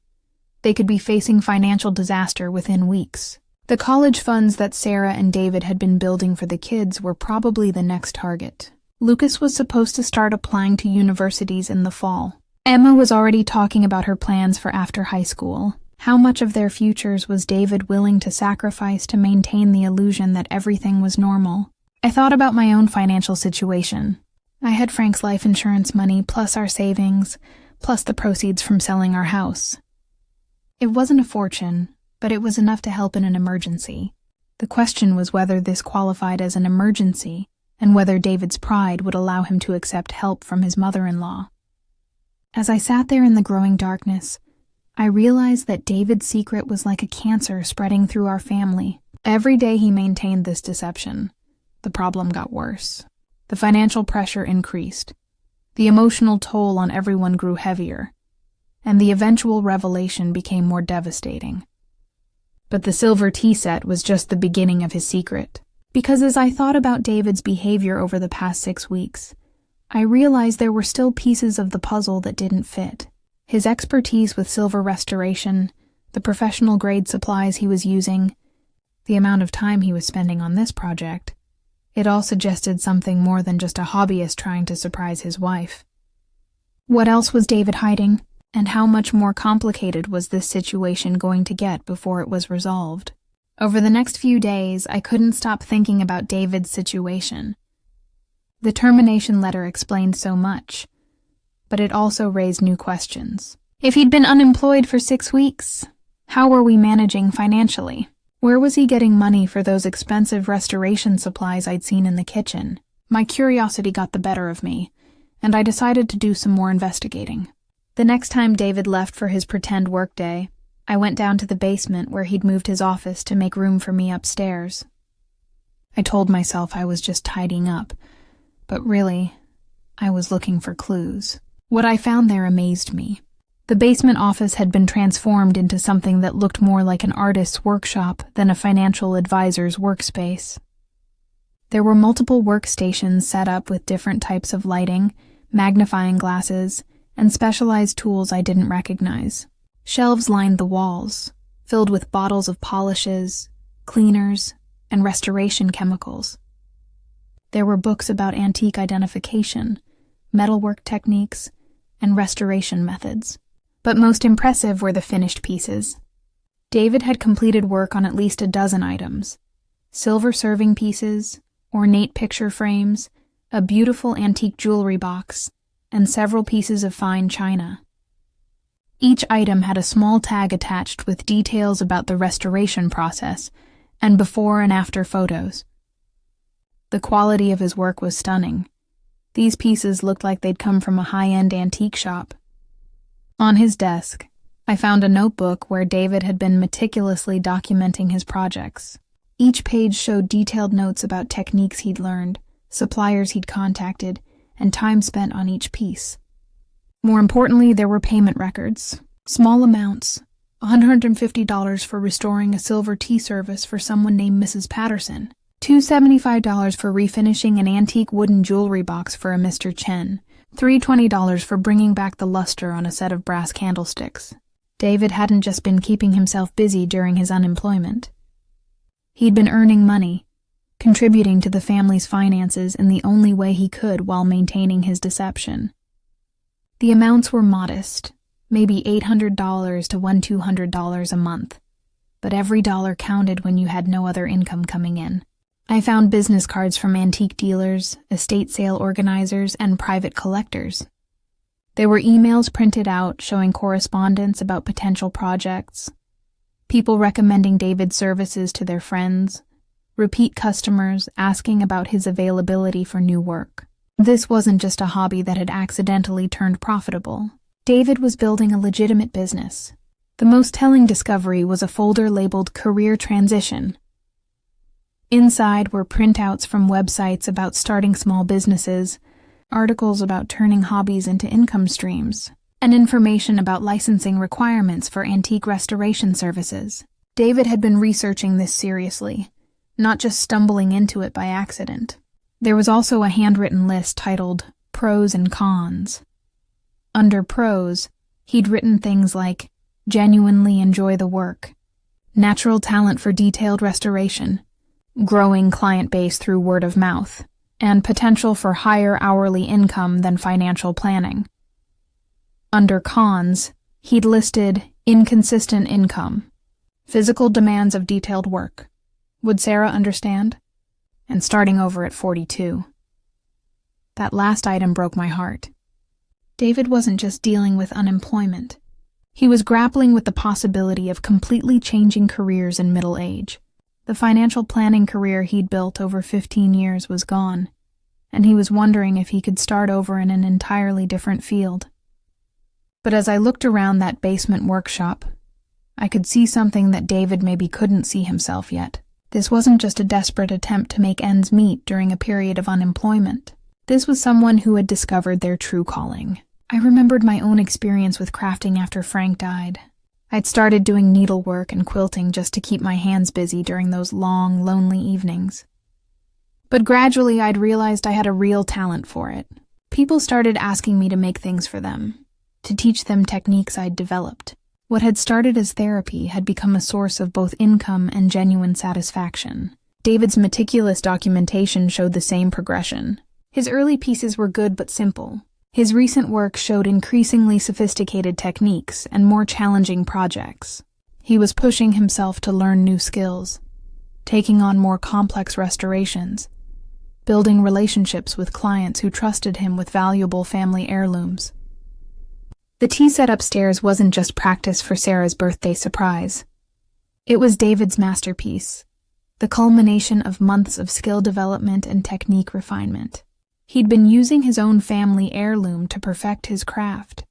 they could be facing financial disaster within weeks. The college funds that Sarah and David had been building for the kids were probably the next target. Lucas was supposed to start applying to universities in the fall. Emma was already talking about her plans for after high school. How much of their futures was David willing to sacrifice to maintain the illusion that everything was normal? I thought about my own financial situation. I had Frank's life insurance money, plus our savings, plus the proceeds from selling our house. It wasn't a fortune, but it was enough to help in an emergency. The question was whether this qualified as an emergency, and whether David's pride would allow him to accept help from his mother-in-law. As I sat there in the growing darkness, I realized that David's secret was like a cancer spreading through our family. Every day he maintained this deception, the problem got worse. The financial pressure increased. The emotional toll on everyone grew heavier, and the eventual revelation became more devastating. But the silver tea set was just the beginning of his secret. Because as I thought about David's behavior over the past 6 weeks, I realized there were still pieces of the puzzle that didn't fit. His expertise with silver restoration, the professional-grade supplies he was using, the amount of time he was spending on this project, it all suggested something more than just a hobbyist trying to surprise his wife. What else was David hiding, and how much more complicated was this situation going to get before it was resolved? Over the next few days, I couldn't stop thinking about David's situation. The termination letter explained so much, but it also raised new questions. If he'd been unemployed for 6 weeks, how were we managing financially? Where was he getting money for those expensive restoration supplies I'd seen in the kitchen? My curiosity got the better of me, and I decided to do some more investigating. The next time David left for his pretend workday, I went down to the basement where he'd moved his office to make room for me upstairs. I told myself I was just tidying up, but really, I was looking for clues. What I found there amazed me. The basement office had been transformed into something that looked more like an artist's workshop than a financial advisor's workspace. There were multiple workstations set up with different types of lighting, magnifying glasses, and specialized tools I didn't recognize. Shelves lined the walls, filled with bottles of polishes, cleaners, and restoration chemicals. There were books about antique identification, metalwork techniques, and restoration methods. But most impressive were the finished pieces. David had completed work on at least a dozen items: silver serving pieces, ornate picture frames, a beautiful antique jewelry box, and several pieces of fine china. Each item had a small tag attached with details about the restoration process and before and after photos. The quality of his work was stunning. These pieces looked like they'd come from a high-end antique shop. On his desk, I found a notebook where David had been meticulously documenting his projects. Each page showed detailed notes about techniques he'd learned, suppliers he'd contacted, and time spent on each piece. More importantly, there were payment records. Small amounts: $150 for restoring a silver tea service for someone named Mrs. Patterson, $275 for refinishing an antique wooden jewelry box for a Mr. Chen, $320 for bringing back the luster on a set of brass candlesticks. David hadn't just been keeping himself busy during his unemployment. He'd been earning money, contributing to the family's finances in the only way he could while maintaining his deception. The amounts were modest, maybe $800 to $200 a month, but every dollar counted when you had no other income coming in. I found business cards from antique dealers, estate sale organizers, and private collectors. There were emails printed out showing correspondence about potential projects, people recommending David's services to their friends, repeat customers asking about his availability for new work. This wasn't just a hobby that had accidentally turned profitable. David was building a legitimate business. The most telling discovery was a folder labeled Career Transition. Inside were printouts from websites about starting small businesses, articles about turning hobbies into income streams, and information about licensing requirements for antique restoration services. David had been researching this seriously, not just stumbling into it by accident. There was also a handwritten list titled Pros and Cons. Under pros, he'd written things like genuinely enjoy the work, natural talent for detailed restoration, growing client base through word of mouth, and potential for higher hourly income than financial planning. Under cons, he'd listed inconsistent income, physical demands of detailed work. Would Sarah understand? And starting over at 42. That last item broke my heart. David wasn't just dealing with unemployment. He was grappling with the possibility of completely changing careers in middle age. The financial planning career he'd built over 15 years was gone, and he was wondering if he could start over in an entirely different field. But as I looked around that basement workshop, I could see something that David maybe couldn't see himself yet. This wasn't just a desperate attempt to make ends meet during a period of unemployment. This was someone who had discovered their true calling. I remembered my own experience with crafting after Frank died. I'd started doing needlework and quilting just to keep my hands busy during those long, lonely evenings. But gradually I'd realized I had a real talent for it. People started asking me to make things for them, to teach them techniques I'd developed. What had started as therapy had become a source of both income and genuine satisfaction. David's meticulous documentation showed the same progression. His early pieces were good but simple. His recent work showed increasingly sophisticated techniques and more challenging projects. He was pushing himself to learn new skills, taking on more complex restorations, building relationships with clients who trusted him with valuable family heirlooms. The tea set upstairs wasn't just practice for Sarah's birthday surprise. It was David's masterpiece, the culmination of months of skill development and technique refinement. He'd been using his own family heirloom to perfect his craft,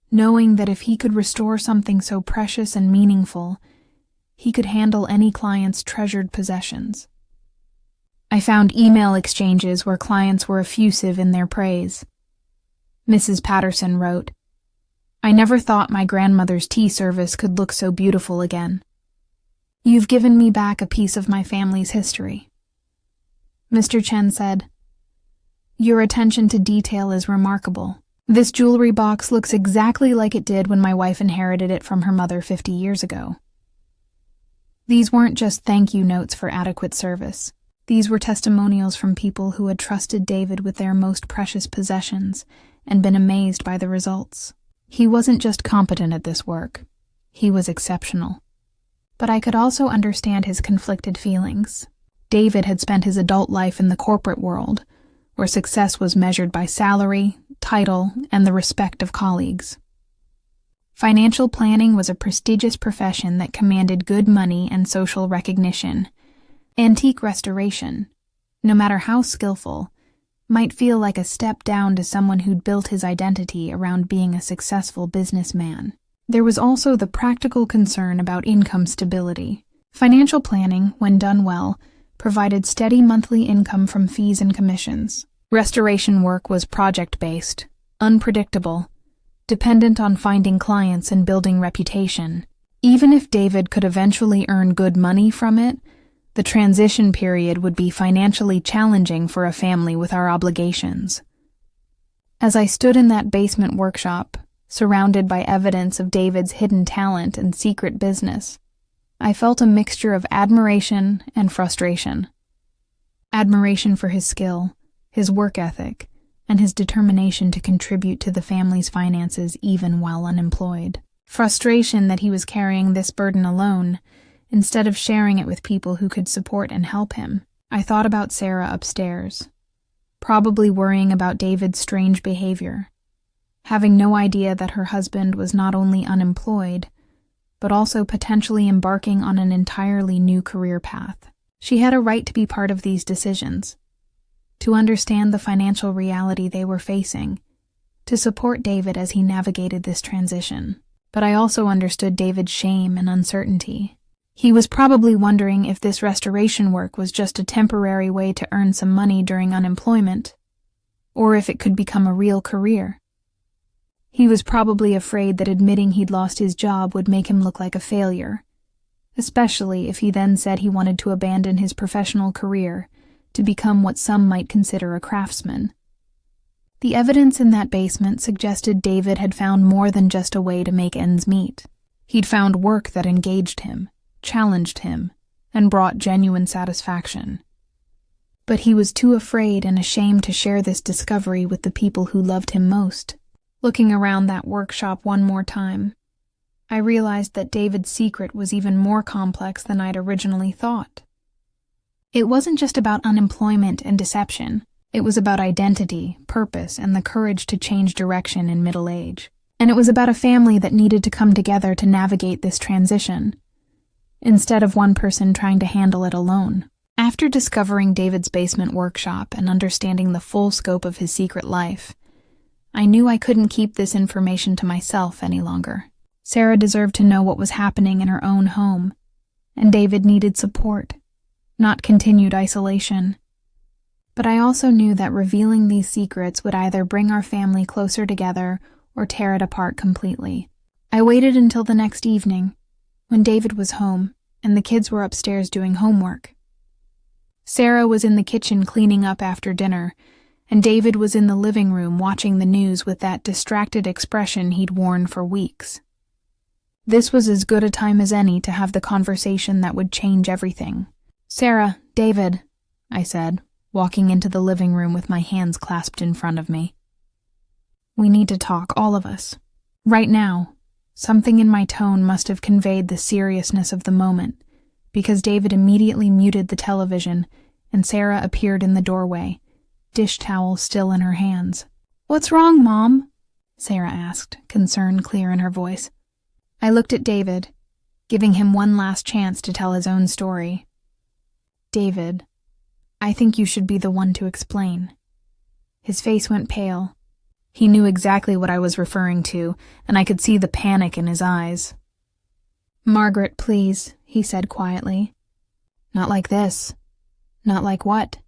knowing that if he could restore something so precious and meaningful, he could handle any client's treasured possessions. I found email exchanges where clients were effusive in their praise. Mrs. Patterson wrote, "I never thought my grandmother's tea service could look so beautiful again. You've given me back a piece of my family's history." Mr. Chen said, "Your attention to detail is remarkable. This jewelry box looks exactly like it did when my wife inherited it from her mother 50 years ago." These weren't just thank you notes for adequate service. These were testimonials from people who had trusted David with their most precious possessions and been amazed by the results. He wasn't just competent at this work, he was exceptional. But I could also understand his conflicted feelings. David had spent his adult life in the corporate world, where success was measured by salary, title, and the respect of colleagues. Financial planning was a prestigious profession that commanded good money and social recognition. Antique restoration, no matter how skillful, might feel like a step down to someone who'd built his identity around being a successful businessman. There was also the practical concern about income stability. Financial planning, when done well, provided steady monthly income from fees and commissions. Restoration work was project-based, unpredictable, dependent on finding clients and building reputation. Even if David could eventually earn good money from it, the transition period would be financially challenging for a family with our obligations. As I stood in that basement workshop, surrounded by evidence of David's hidden talent and secret business, I felt a mixture of admiration and frustration. Admiration for his skill, his work ethic, and his determination to contribute to the family's finances even while unemployed. Frustration that he was carrying this burden alone, instead of sharing it with people who could support and help him. I thought about Sarah upstairs, probably worrying about David's strange behavior, having no idea that her husband was not only unemployed, but also potentially embarking on an entirely new career path. She had a right to be part of these decisions, to understand the financial reality they were facing, to support David as he navigated this transition. But I also understood David's shame and uncertainty. He was probably wondering if this restoration work was just a temporary way to earn some money during unemployment, or if it could become a real career. He was probably afraid that admitting he'd lost his job would make him look like a failure, especially if he then said he wanted to abandon his professional career to become what some might consider a craftsman. The evidence in that basement suggested David had found more than just a way to make ends meet. He'd found work that engaged him, challenged him, and brought genuine satisfaction. But he was too afraid and ashamed to share this discovery with the people who loved him most. Looking around that workshop one more time, I realized that David's secret was even more complex than I'd originally thought. It wasn't just about unemployment and deception. It was about identity, purpose, and the courage to change direction in middle age. And it was about a family that needed to come together to navigate this transition, instead of one person trying to handle it alone. After discovering David's basement workshop and understanding the full scope of his secret life, I knew I couldn't keep this information to myself any longer. Sarah deserved to know what was happening in her own home, and David needed support, not continued isolation. But I also knew that revealing these secrets would either bring our family closer together or tear it apart completely. I waited until the next evening, when David was home and the kids were upstairs doing homework. Sarah was in the kitchen cleaning up after dinner, and David was in the living room watching the news with that distracted expression he'd worn for weeks. This was as good a time as any to have the conversation that would change everything. "Sarah, David," I said, walking into the living room with my hands clasped in front of me. "We need to talk, all of us. Right now." Something in my tone must have conveyed the seriousness of the moment, because David immediately muted the television and Sarah appeared in the doorway, dish towel still in her hands. "What's wrong, Mom?" Sarah asked, concern clear in her voice. I looked at David, giving him one last chance to tell his own story. "David, I think you should be the one to explain." His face went pale. He knew exactly what I was referring to, and I could see the panic in his eyes. "Margaret, please," he said quietly. "Not like this." "Not like what?"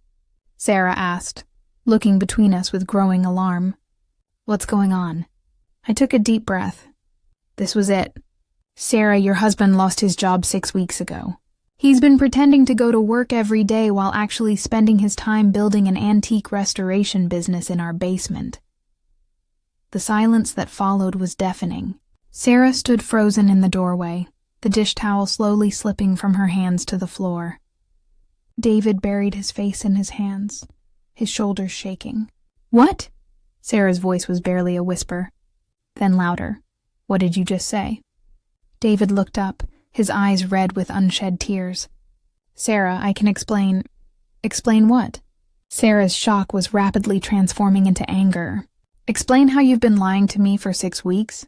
Sarah asked, looking between us with growing alarm. "What's going on?" I took a deep breath. This was it. "Sarah, your husband lost his job 6 weeks ago. He's been pretending to go to work every day while actually spending his time building an antique restoration business in our basement." The silence that followed was deafening. Sarah stood frozen in the doorway, the dish towel slowly slipping from her hands to the floor. David buried his face in his hands, his shoulders shaking. "What?" Sarah's voice was barely a whisper. Then louder. "What did you just say?" David looked up, his eyes red with unshed tears. "Sarah, I can explain." "Explain what?" Sarah's shock was rapidly transforming into anger. "Explain how you've been lying to me for 6 weeks?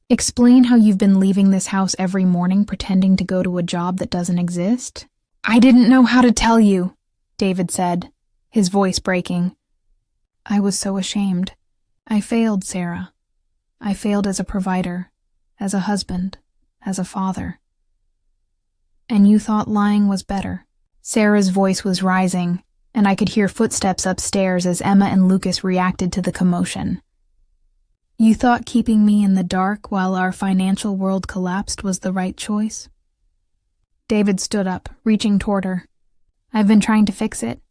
Explain how you've been leaving this house every morning pretending to go to a job that doesn't exist?" "I didn't know how to tell you," David said, his voice breaking. "I was so ashamed. I failed, Sarah. I failed as a provider, as a husband, as a father. And you thought lying was better." Sarah's voice was rising, and I could hear footsteps upstairs as Emma and Lucas reacted to the commotion. "You thought keeping me in the dark while our financial world collapsed was the right choice?" David stood up, reaching toward her. "I've been trying to fix it.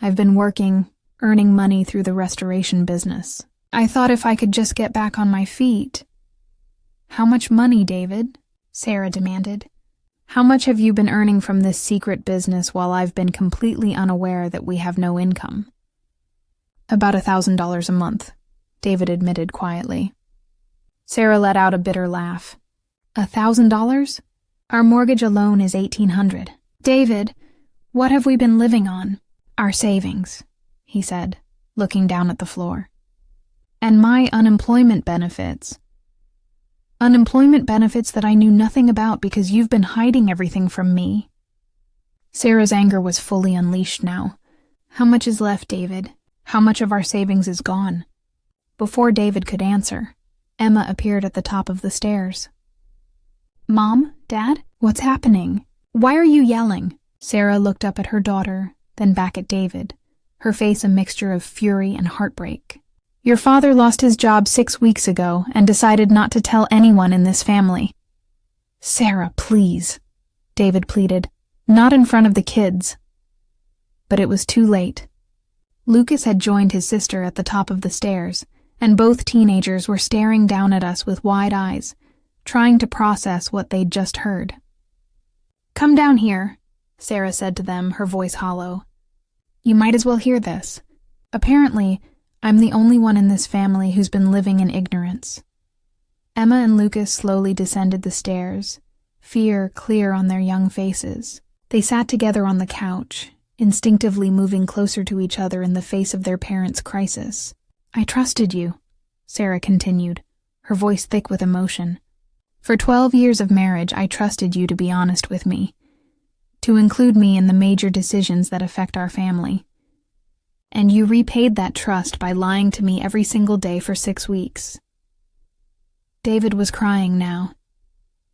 I've been working, earning money through the restoration business. I thought if I could just get back on my feet." "How much money, David?" Sarah demanded. "How much have you been earning from this secret business while I've been completely unaware that we have no income?" "About $1,000 a month," David admitted quietly. Sarah let out a bitter laugh. $1,000? Our mortgage alone is $1,800. "David, what have we been living on?" "Our savings," he said, looking down at the floor. "And my unemployment benefits." "Unemployment benefits that I knew nothing about because you've been hiding everything from me." Sarah's anger was fully unleashed now. "How much is left, David? How much of our savings is gone?" Before David could answer, Emma appeared at the top of the stairs. "Mom? Dad? What's happening? Why are you yelling?" Sarah looked up at her daughter, then back at David, her face a mixture of fury and heartbreak. "Your father lost his job 6 weeks ago and decided not to tell anyone in this family." "Sarah, please," David pleaded. "Not in front of the kids." But it was too late. Lucas had joined his sister at the top of the stairs, and both teenagers were staring down at us with wide eyes, trying to process what they'd just heard. "Come down here," Sarah said to them, her voice hollow. "You might as well hear this. Apparently, I'm the only one in this family who's been living in ignorance." Emma and Lucas slowly descended the stairs, fear clear on their young faces. They sat together on the couch, instinctively moving closer to each other in the face of their parents' crisis. "I trusted you," Sarah continued, her voice thick with emotion. "For 12 years of marriage, I trusted you to be honest with me, to include me in the major decisions that affect our family. And you repaid that trust by lying to me every single day for 6 weeks." David was crying now,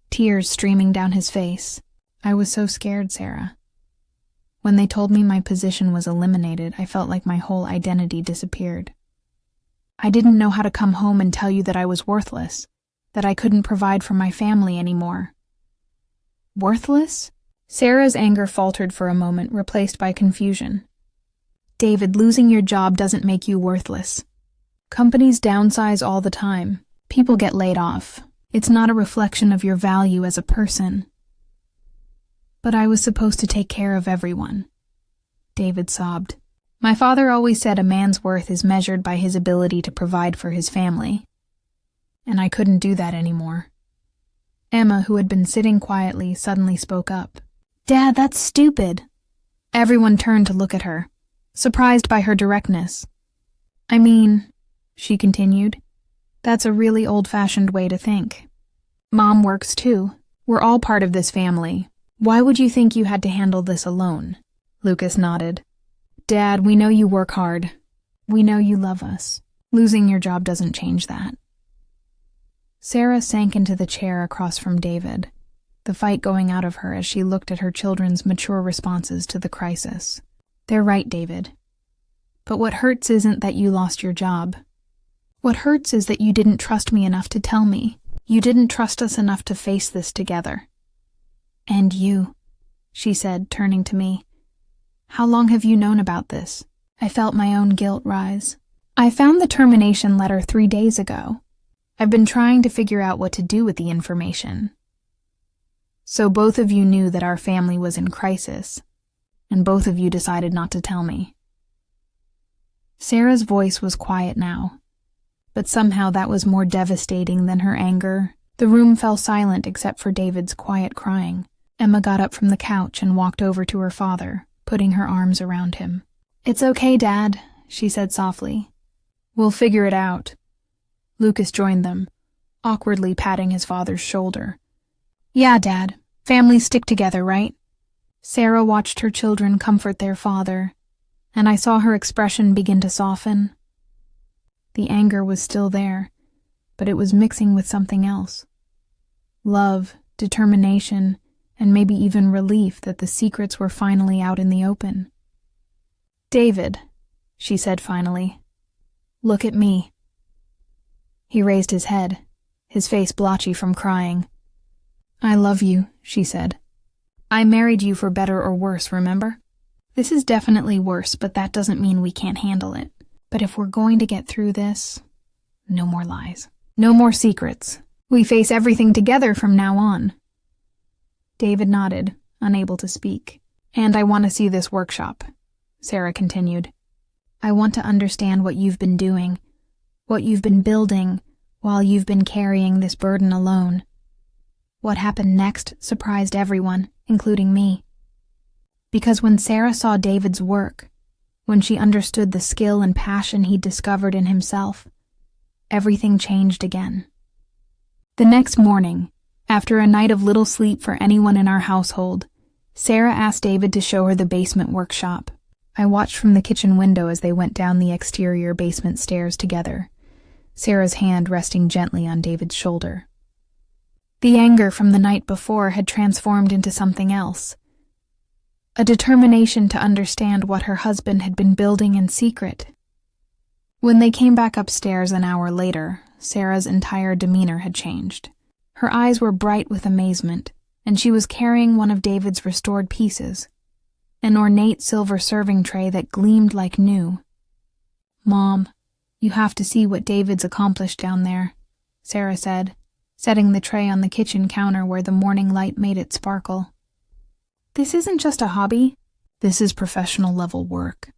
tears streaming down his face. "I was so scared, Sarah. When they told me my position was eliminated, I felt like my whole identity disappeared. I didn't know how to come home and tell you that I was worthless, that I couldn't provide for my family anymore." "Worthless?" Sarah's anger faltered for a moment, replaced by confusion. "David, losing your job doesn't make you worthless. Companies downsize all the time. People get laid off. It's not a reflection of your value as a person." "But I was supposed to take care of everyone," David sobbed. "My father always said a man's worth is measured by his ability to provide for his family. And I couldn't do that anymore." Emma, who had been sitting quietly, suddenly spoke up. "Dad, that's stupid." Everyone turned to look at her, surprised by her directness. "I mean," she continued, "that's a really old-fashioned way to think. Mom works too. We're all part of this family. Why would you think you had to handle this alone?" Lucas nodded. "Dad, we know you work hard. We know you love us. Losing your job doesn't change that." Sarah sank into the chair across from David, the fight going out of her as she looked at her children's mature responses to the crisis. "They're right, David. But what hurts isn't that you lost your job. What hurts is that you didn't trust me enough to tell me. You didn't trust us enough to face this together." "And you," she said, turning to me. "How long have you known about this?" I felt my own guilt rise. "I found the termination letter 3 days ago. I've been trying to figure out what to do with the information." "So both of you knew that our family was in crisis, and both of you decided not to tell me." Sarah's voice was quiet now, but somehow that was more devastating than her anger. The room fell silent except for David's quiet crying. Emma got up from the couch and walked over to her father, putting her arms around him. "It's okay, Dad," she said softly. "We'll figure it out." Lucas joined them, awkwardly patting his father's shoulder. "Yeah, Dad. Families stick together, right?" Sarah watched her children comfort their father, and I saw her expression begin to soften. The anger was still there, but it was mixing with something else. Love, determination, and maybe even relief that the secrets were finally out in the open. "David," she said finally, "look at me." He raised his head, his face blotchy from crying. "I love you," she said. "I married you for better or worse, remember? This is definitely worse, but that doesn't mean we can't handle it. But if we're going to get through this, no more lies. No more secrets. We face everything together from now on." David nodded, unable to speak. "And I want to see this workshop," Sarah continued. "I want to understand what you've been doing, what you've been building while you've been carrying this burden alone. What happened next surprised everyone, including me. Because when Sarah saw David's work, when she understood the skill and passion he'd discovered in himself, everything changed again." The next morning, after a night of little sleep for anyone in our household, Sarah asked David to show her the basement workshop. I watched from the kitchen window as they went down the exterior basement stairs together, Sarah's hand resting gently on David's shoulder. The anger from the night before had transformed into something else. A determination to understand what her husband had been building in secret. When they came back upstairs an hour later, Sarah's entire demeanor had changed. Her eyes were bright with amazement, and she was carrying one of David's restored pieces, an ornate silver serving tray that gleamed like new. "Mom, you have to see what David's accomplished down there," Sarah said, setting the tray on the kitchen counter where the morning light made it sparkle. "This isn't just a hobby. This is professional-level work."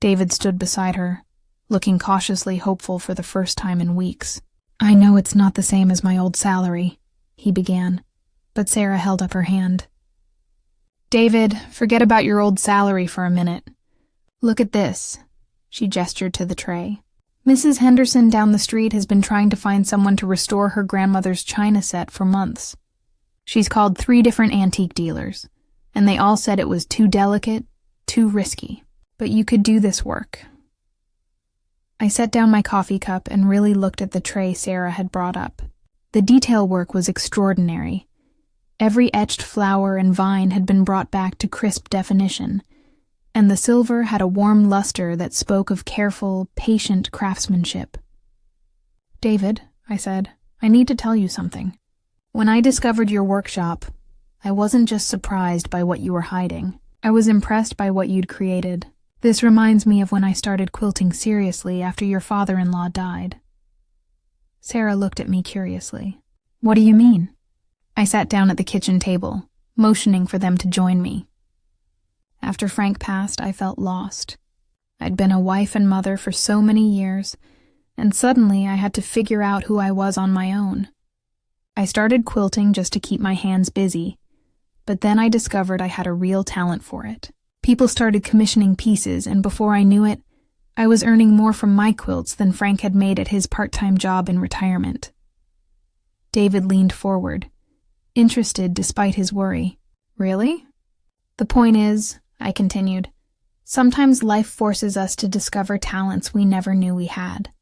David stood beside her, looking cautiously hopeful for the first time in weeks. "I know it's not the same as my old salary," he began, but Sarah held up her hand. "David, forget about your old salary for a minute. Look at this." She gestured to the tray. "Mrs. Henderson down the street has been trying to find someone to restore her grandmother's china set for months. She's called 3 different antique dealers, and they all said it was too delicate, too risky. But you could do this work." I set down my coffee cup and really looked at the tray Sarah had brought up. The detail work was extraordinary. Every etched flower and vine had been brought back to crisp definition, and the silver had a warm luster that spoke of careful, patient craftsmanship. "David," I said, "I need to tell you something. When I discovered your workshop, I wasn't just surprised by what you were hiding. I was impressed by what you'd created. This reminds me of when I started quilting seriously after your father-in-law died." Sarah looked at me curiously. "What do you mean?" I sat down at the kitchen table, motioning for them to join me. After Frank passed, I felt lost. I'd been a wife and mother for so many years, and suddenly I had to figure out who I was on my own. I started quilting just to keep my hands busy, but then I discovered I had a real talent for it. People started commissioning pieces, and before I knew it, I was earning more from my quilts than Frank had made at his part-time job in retirement. David leaned forward, interested despite his worry. "Really?" "The point is," I continued, "sometimes life forces us to discover talents we never knew we had.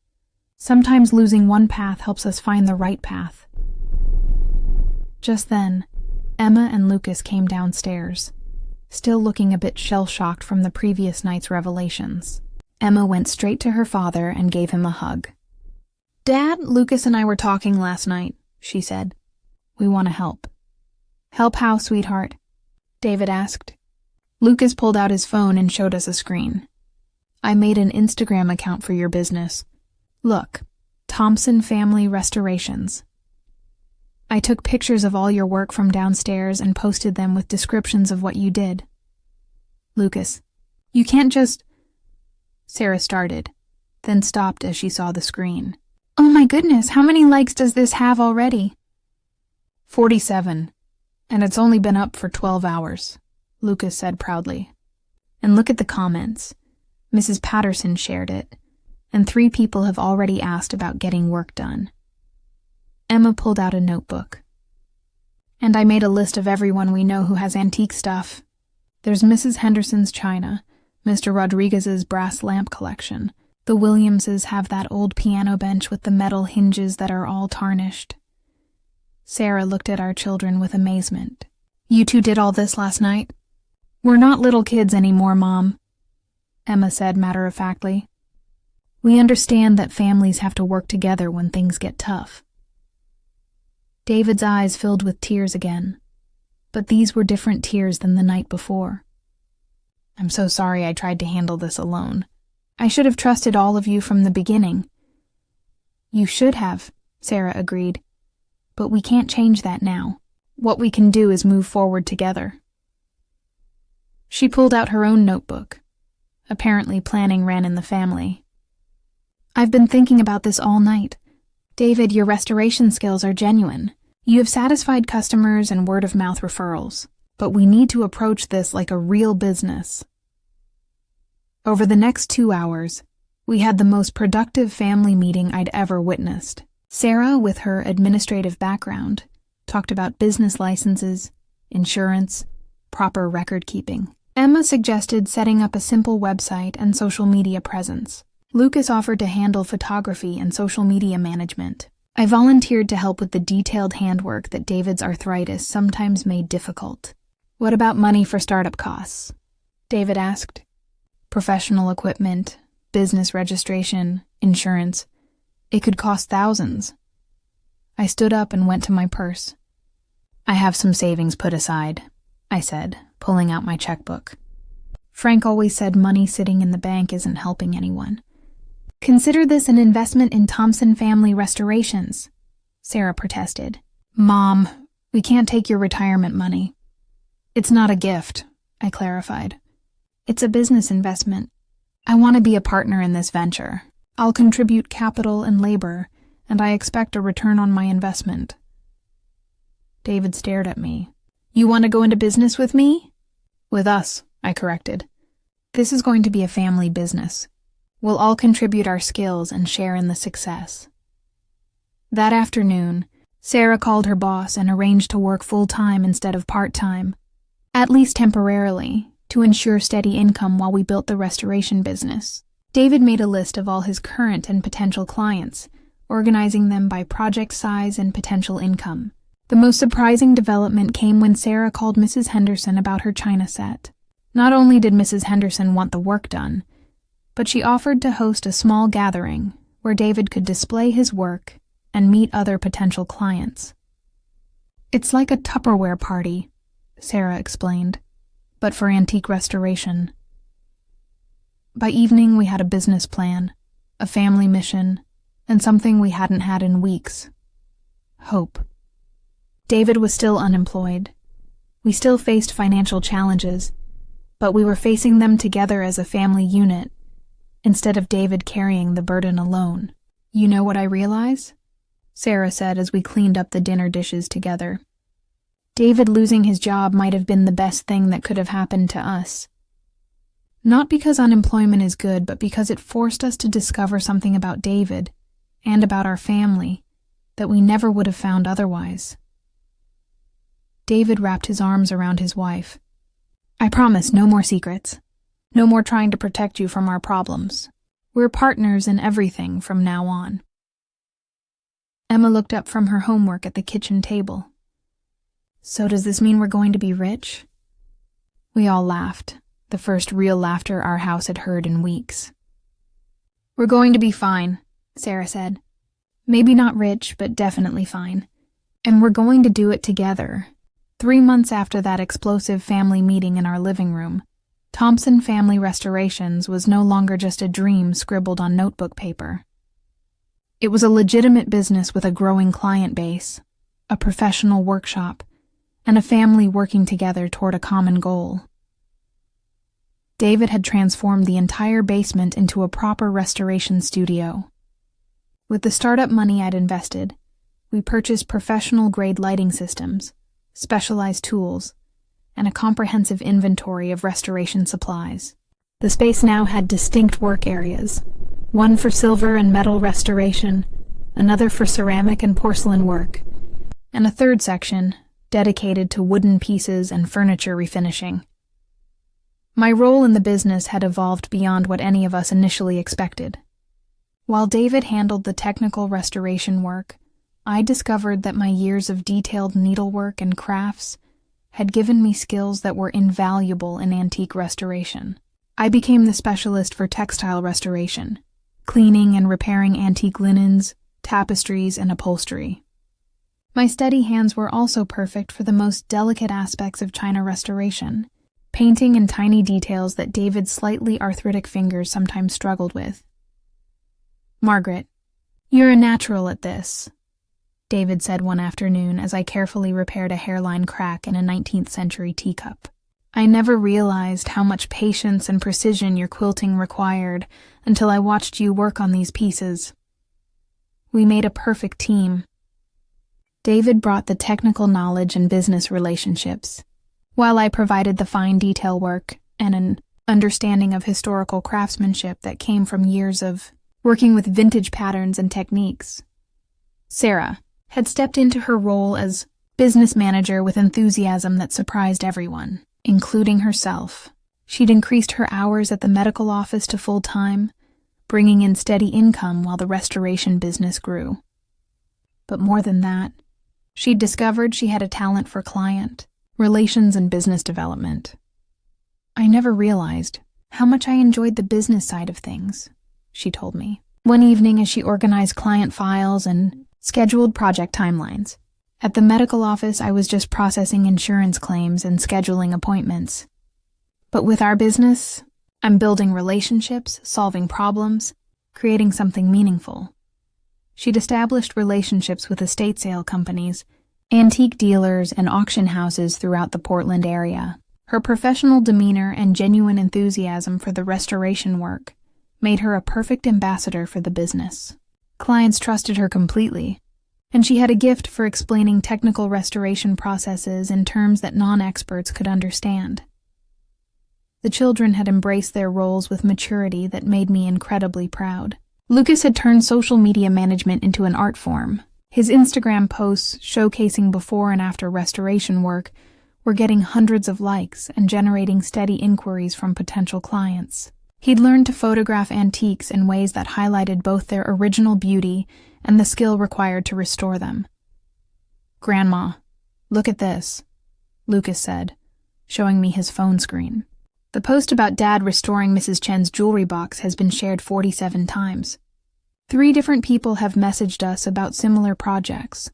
Sometimes losing one path helps us find the right path." Just then, Emma and Lucas came downstairs, still looking a bit shell-shocked from the previous night's revelations. Emma went straight to her father and gave him a hug. "Dad, Lucas and I were talking last night," she said. "We want to help." "Help how, sweetheart?" David asked. Lucas pulled out his phone and showed us a screen. "I made an Instagram account for your business. Look, Thompson Family Restorations. I took pictures of all your work from downstairs and posted them with descriptions of what you did." Lucas, you can't just... Sarah started, then stopped as she saw the screen. Oh my goodness, how many likes does this have already? 47, and it's only been up for 12 hours, Lucas said proudly. And look at the comments. Mrs. Patterson shared it, and 3 people have already asked about getting work done. Emma pulled out a notebook. And I made a list of everyone we know who has antique stuff. There's Mrs. Henderson's china, Mr. Rodriguez's brass lamp collection. The Williamses have that old piano bench with the metal hinges that are all tarnished. Sarah looked at our children with amazement. You 2 did all this last night? We're not little kids anymore, Mom, Emma said matter-of-factly. We understand that families have to work together when things get tough. David's eyes filled with tears again, but these were different tears than the night before. I'm so sorry I tried to handle this alone. I should have trusted all of you from the beginning. You should have, Sarah agreed, but we can't change that now. What we can do is move forward together. She pulled out her own notebook. Apparently planning ran in the family. I've been thinking about this all night. David, your restoration skills are genuine. You have satisfied customers and word-of-mouth referrals, but we need to approach this like a real business. Over the next 2 hours, we had the most productive family meeting I'd ever witnessed. Sarah, with her administrative background, talked about business licenses, insurance, proper record-keeping. Emma suggested setting up a simple website and social media presence. Lucas offered to handle photography and social media management. I volunteered to help with the detailed handwork that David's arthritis sometimes made difficult. What about money for startup costs? David asked. Professional equipment, business registration, insurance. It could cost thousands. I stood up and went to my purse. I have some savings put aside, I said, pulling out my checkbook. Frank always said money sitting in the bank isn't helping anyone. Consider this an investment in Thompson Family Restorations, Sarah protested. Mom, we can't take your retirement money. It's not a gift, I clarified. It's a business investment. I want to be a partner in this venture. I'll contribute capital and labor, and I expect a return on my investment. David stared at me. You want to go into business with me? With us, I corrected. This is going to be a family business. We'll all contribute our skills and share in the success. That afternoon, Sarah called her boss and arranged to work full-time instead of part-time, at least temporarily, to ensure steady income while we built the restoration business. David made a list of all his current and potential clients, organizing them by project size and potential income. The most surprising development came when Sarah called Mrs. Henderson about her china set. Not only did Mrs. Henderson want the work done, but she offered to host a small gathering where David could display his work and meet other potential clients. It's like a Tupperware party, Sarah explained, but for antique restoration. By evening, we had a business plan, a family mission, and something we hadn't had in weeks: hope. David was still unemployed. We still faced financial challenges, but we were facing them together as a family unit, instead of David carrying the burden alone. You know what I realize? Sarah said as we cleaned up the dinner dishes together. David losing his job might have been the best thing that could have happened to us. Not because unemployment is good, but because it forced us to discover something about David and about our family that we never would have found otherwise. David wrapped his arms around his wife. I promise, no more secrets. No more trying to protect you from our problems. We're partners in everything from now on. Emma looked up from her homework at the kitchen table. So does this mean we're going to be rich? We all laughed, the first real laughter our house had heard in weeks. We're going to be fine, Sarah said. Maybe not rich, but definitely fine. And we're going to do it together. 3 months after that explosive family meeting in our living room, Thompson Family Restorations was no longer just a dream scribbled on notebook paper. It was a legitimate business with a growing client base, a professional workshop, and a family working together toward a common goal. David had transformed the entire basement into a proper restoration studio. With the startup money I'd invested, we purchased professional-grade lighting systems, specialized tools, and a comprehensive inventory of restoration supplies. The space now had distinct work areas, one for silver and metal restoration, another for ceramic and porcelain work, and a third section dedicated to wooden pieces and furniture refinishing. My role in the business had evolved beyond what any of us initially expected. While David handled the technical restoration work, I discovered that my years of detailed needlework and crafts had given me skills that were invaluable in antique restoration. I became the specialist for textile restoration, cleaning and repairing antique linens, tapestries, and upholstery. My steady hands were also perfect for the most delicate aspects of china restoration, painting in tiny details that David's slightly arthritic fingers sometimes struggled with. "Margaret, you're a natural at this," David said one afternoon as I carefully repaired a hairline crack in a 19th century teacup. "I never realized how much patience and precision your quilting required until I watched you work on these pieces. We made a perfect team." David brought the technical knowledge and business relationships, while I provided the fine detail work and an understanding of historical craftsmanship that came from years of working with vintage patterns and techniques. Sarah had stepped into her role as business manager with enthusiasm that surprised everyone, including herself. She'd increased her hours at the medical office to full-time, bringing in steady income while the restoration business grew. But more than that, she'd discovered she had a talent for client relations and business development. "I never realized how much I enjoyed the business side of things," she told me, one evening as she organized client files and scheduled project timelines. "At the medical office, I was just processing insurance claims and scheduling appointments. But with our business, I'm building relationships, solving problems, creating something meaningful." She'd established relationships with estate sale companies, antique dealers, and auction houses throughout the Portland area. Her professional demeanor and genuine enthusiasm for the restoration work made her a perfect ambassador for the business. Clients trusted her completely, and she had a gift for explaining technical restoration processes in terms that non-experts could understand. The children had embraced their roles with maturity that made me incredibly proud. Lucas had turned social media management into an art form. His Instagram posts showcasing before and after restoration work were getting hundreds of likes and generating steady inquiries from potential clients. He'd learned to photograph antiques in ways that highlighted both their original beauty and the skill required to restore them. "Grandma, look at this," Lucas said, showing me his phone screen. The post about Dad restoring Mrs. Chen's jewelry box has been shared 47 times. 3 different people have messaged us about similar projects.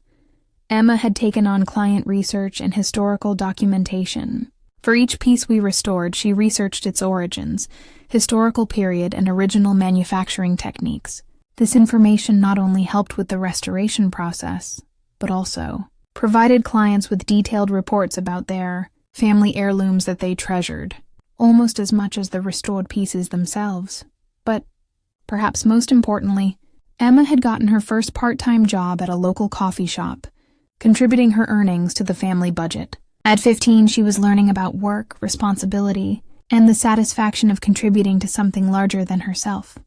Emma had taken on client research and historical documentation. For each piece we restored, she researched its origins, historical period, and original manufacturing techniques. This information not only helped with the restoration process, but also provided clients with detailed reports about their family heirlooms that they treasured, almost as much as the restored pieces themselves. But, perhaps most importantly, Emma had gotten her first part-time job at a local coffee shop, contributing her earnings to the family budget. At 15, she was learning about work, responsibility, and the satisfaction of contributing to something larger than herself.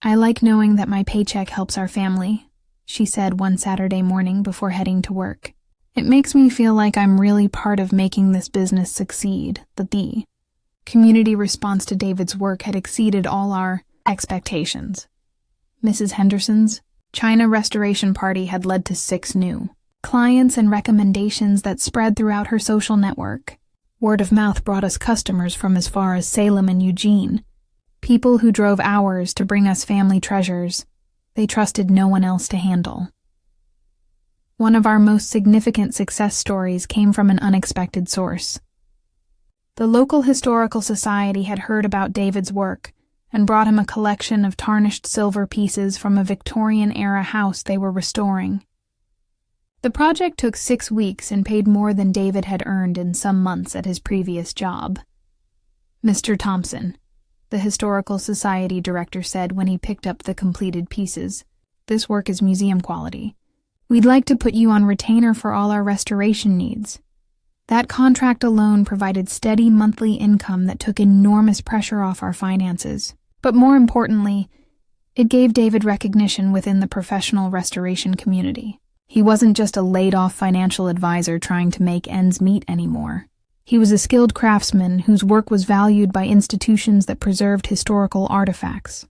"I like knowing that my paycheck helps our family," she said one Saturday morning before heading to work. "It makes me feel like I'm really part of making this business succeed." The community response to David's work had exceeded all our expectations. Mrs. Henderson's China restoration party had led to 6 new clients and recommendations that spread throughout her social network. Word of mouth brought us customers from as far as Salem and Eugene, people who drove hours to bring us family treasures they trusted no one else to handle. One of our most significant success stories came from an unexpected source. The local historical society had heard about David's work and brought him a collection of tarnished silver pieces from a Victorian-era house they were restoring. The project took 6 weeks and paid more than David had earned in some months at his previous job. Mr. Thompson, the Historical Society director said when he picked up the completed pieces. This work is museum quality. We'd like to put you on retainer for all our restoration needs. That contract alone provided steady monthly income that took enormous pressure off our finances. But more importantly, it gave David recognition within the professional restoration community. He wasn't just a laid-off financial advisor trying to make ends meet anymore. He was a skilled craftsman whose work was valued by institutions that preserved historical artifacts.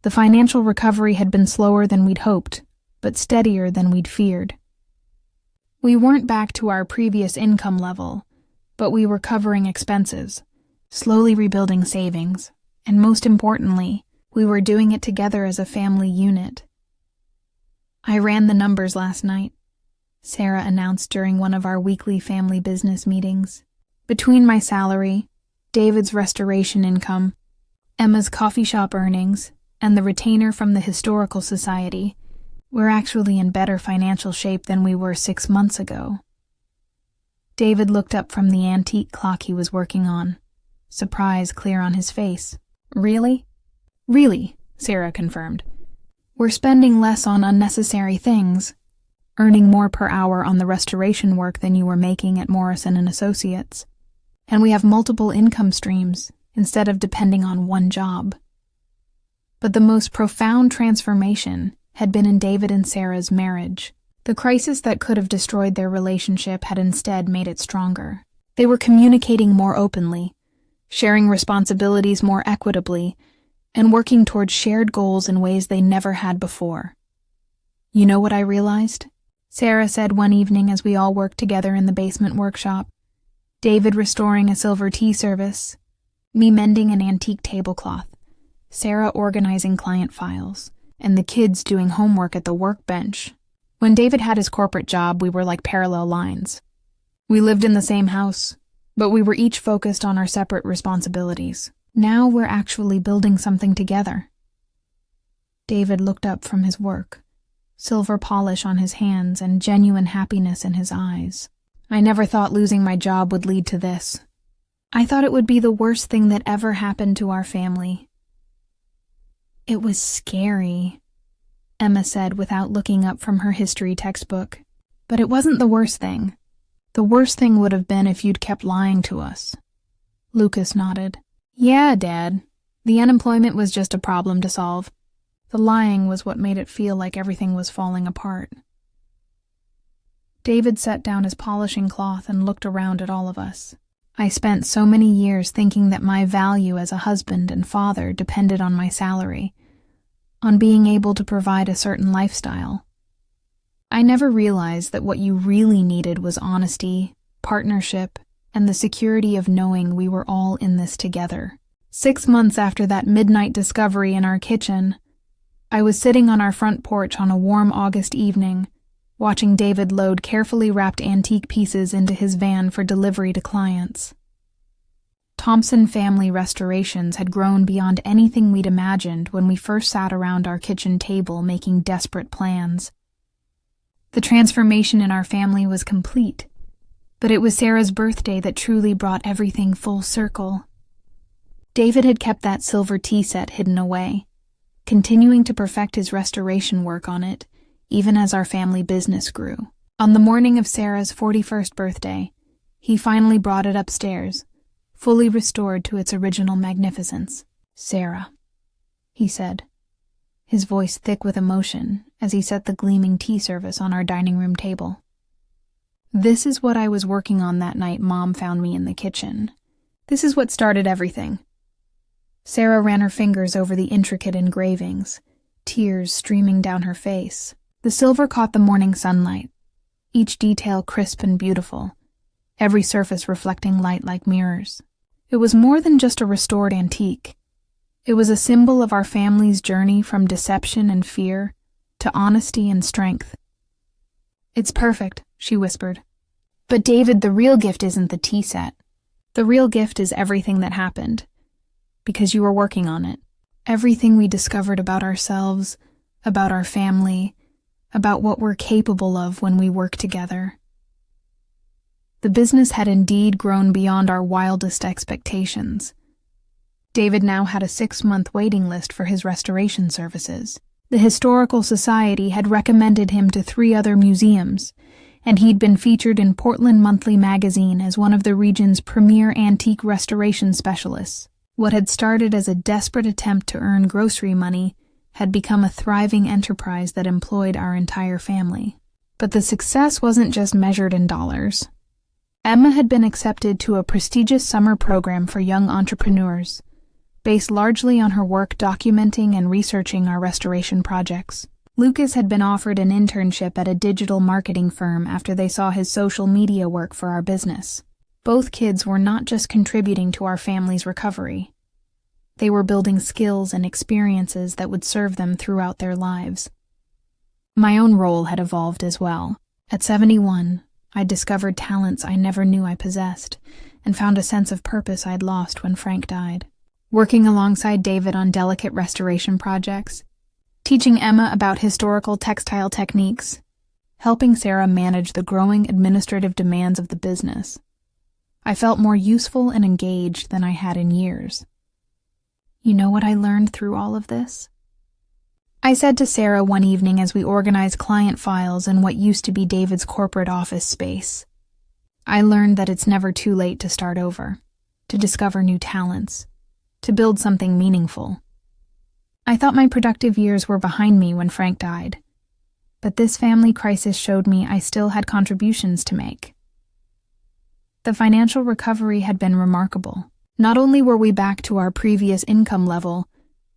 The financial recovery had been slower than we'd hoped, but steadier than we'd feared. We weren't back to our previous income level, but we were covering expenses, slowly rebuilding savings, and most importantly, we were doing it together as a family unit. I ran the numbers last night, Sarah announced during one of our weekly family business meetings. Between my salary, David's restoration income, Emma's coffee shop earnings, and the retainer from the Historical Society, we're actually in better financial shape than we were 6 months ago. David looked up from the antique clock he was working on, surprise clear on his face. Really? Really, Sarah confirmed. We're spending less on unnecessary things, earning more per hour on the restoration work than you were making at Morrison & Associates. And we have multiple income streams instead of depending on one job. But the most profound transformation had been in David and Sarah's marriage. The crisis that could have destroyed their relationship had instead made it stronger. They were communicating more openly, sharing responsibilities more equitably, and working towards shared goals in ways they never had before. You know what I realized? Sarah said one evening as we all worked together in the basement workshop. David restoring a silver tea service, me mending an antique tablecloth, Sarah organizing client files, and the kids doing homework at the workbench. When David had his corporate job, we were like parallel lines. We lived in the same house, but we were each focused on our separate responsibilities. Now we're actually building something together. David looked up from his work, silver polish on his hands and genuine happiness in his eyes. I never thought losing my job would lead to this. I thought it would be the worst thing that ever happened to our family. It was scary, Emma said without looking up from her history textbook. But it wasn't the worst thing. The worst thing would have been if you'd kept lying to us. Lucas nodded. Yeah, Dad. The unemployment was just a problem to solve. The lying was what made it feel like everything was falling apart. David set down his polishing cloth and looked around at all of us. I spent so many years thinking that my value as a husband and father depended on my salary, on being able to provide a certain lifestyle. I never realized that what you really needed was honesty, partnership, and the security of knowing we were all in this together. 6 months after that midnight discovery in our kitchen, I was sitting on our front porch on a warm August evening, watching David load carefully wrapped antique pieces into his van for delivery to clients. Thompson Family Restorations had grown beyond anything we'd imagined when we first sat around our kitchen table making desperate plans. The transformation in our family was complete, but it was Sarah's birthday that truly brought everything full circle. David had kept that silver tea set hidden away, continuing to perfect his restoration work on it, even as our family business grew. On the morning of Sarah's 41st birthday, he finally brought it upstairs, fully restored to its original magnificence. Sarah, he said, his voice thick with emotion as he set the gleaming tea service on our dining room table. This is what I was working on that night Mom found me in the kitchen. This is what started everything. Sarah ran her fingers over the intricate engravings, tears streaming down her face. The silver caught the morning sunlight, each detail crisp and beautiful, every surface reflecting light like mirrors. It was more than just a restored antique. It was a symbol of our family's journey from deception and fear to honesty and strength. It's perfect, she whispered. But David, the real gift isn't the tea set. The real gift is everything that happened, because you were working on it. Everything we discovered about ourselves, about our family, about what we're capable of when we work together. The business had indeed grown beyond our wildest expectations. David now had a 6-month waiting list for his restoration services. The Historical Society had recommended him to 3 other museums, and he'd been featured in Portland Monthly magazine as one of the region's premier antique restoration specialists. What had started as a desperate attempt to earn grocery money had become a thriving enterprise that employed our entire family. But the success wasn't just measured in dollars. Emma had been accepted to a prestigious summer program for young entrepreneurs, based largely on her work documenting and researching our restoration projects. Lucas had been offered an internship at a digital marketing firm after they saw his social media work for our business. Both kids were not just contributing to our family's recovery. They were building skills and experiences that would serve them throughout their lives. My own role had evolved as well. At 71, I discovered talents I never knew I possessed, and found a sense of purpose I'd lost when Frank died. Working alongside David on delicate restoration projects, teaching Emma about historical textile techniques, helping Sarah manage the growing administrative demands of the business. I felt more useful and engaged than I had in years. You know what I learned through all of this? I said to Sarah one evening as we organized client files in what used to be David's corporate office space. I learned that it's never too late to start over, to discover new talents, to build something meaningful. I thought my productive years were behind me when Frank died, but this family crisis showed me I still had contributions to make. The financial recovery had been remarkable. Not only were we back to our previous income level,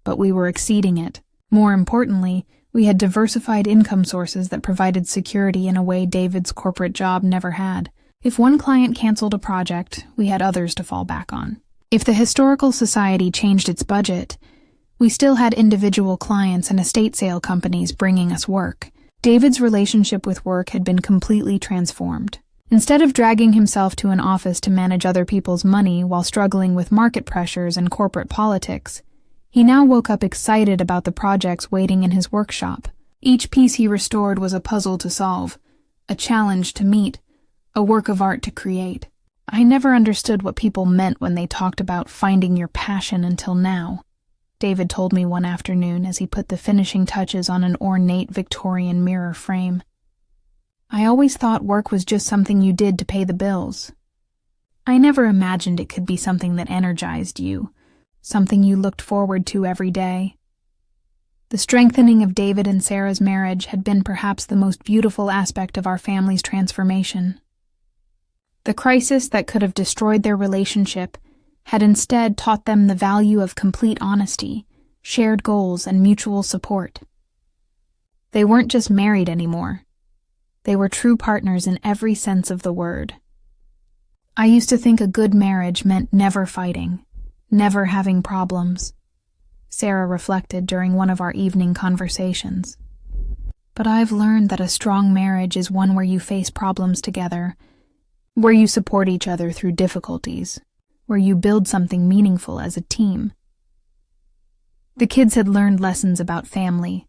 but we were exceeding it. More importantly, we had diversified income sources that provided security in a way David's corporate job never had. If one client canceled a project, we had others to fall back on. If the Historical Society changed its budget, we still had individual clients and estate sale companies bringing us work. David's relationship with work had been completely transformed. Instead of dragging himself to an office to manage other people's money while struggling with market pressures and corporate politics, he now woke up excited about the projects waiting in his workshop. Each piece he restored was a puzzle to solve, a challenge to meet, a work of art to create. I never understood what people meant when they talked about finding your passion until now, David told me one afternoon as he put the finishing touches on an ornate Victorian mirror frame. I always thought work was just something you did to pay the bills. I never imagined it could be something that energized you, something you looked forward to every day. The strengthening of David and Sarah's marriage had been perhaps the most beautiful aspect of our family's transformation. The crisis that could have destroyed their relationship had instead taught them the value of complete honesty, shared goals, and mutual support. They weren't just married anymore. They were true partners in every sense of the word. I used to think a good marriage meant never fighting, never having problems, Sarah reflected during one of our evening conversations. But I've learned that a strong marriage is one where you face problems together, where you support each other through difficulties, where you build something meaningful as a team. The kids had learned lessons about family,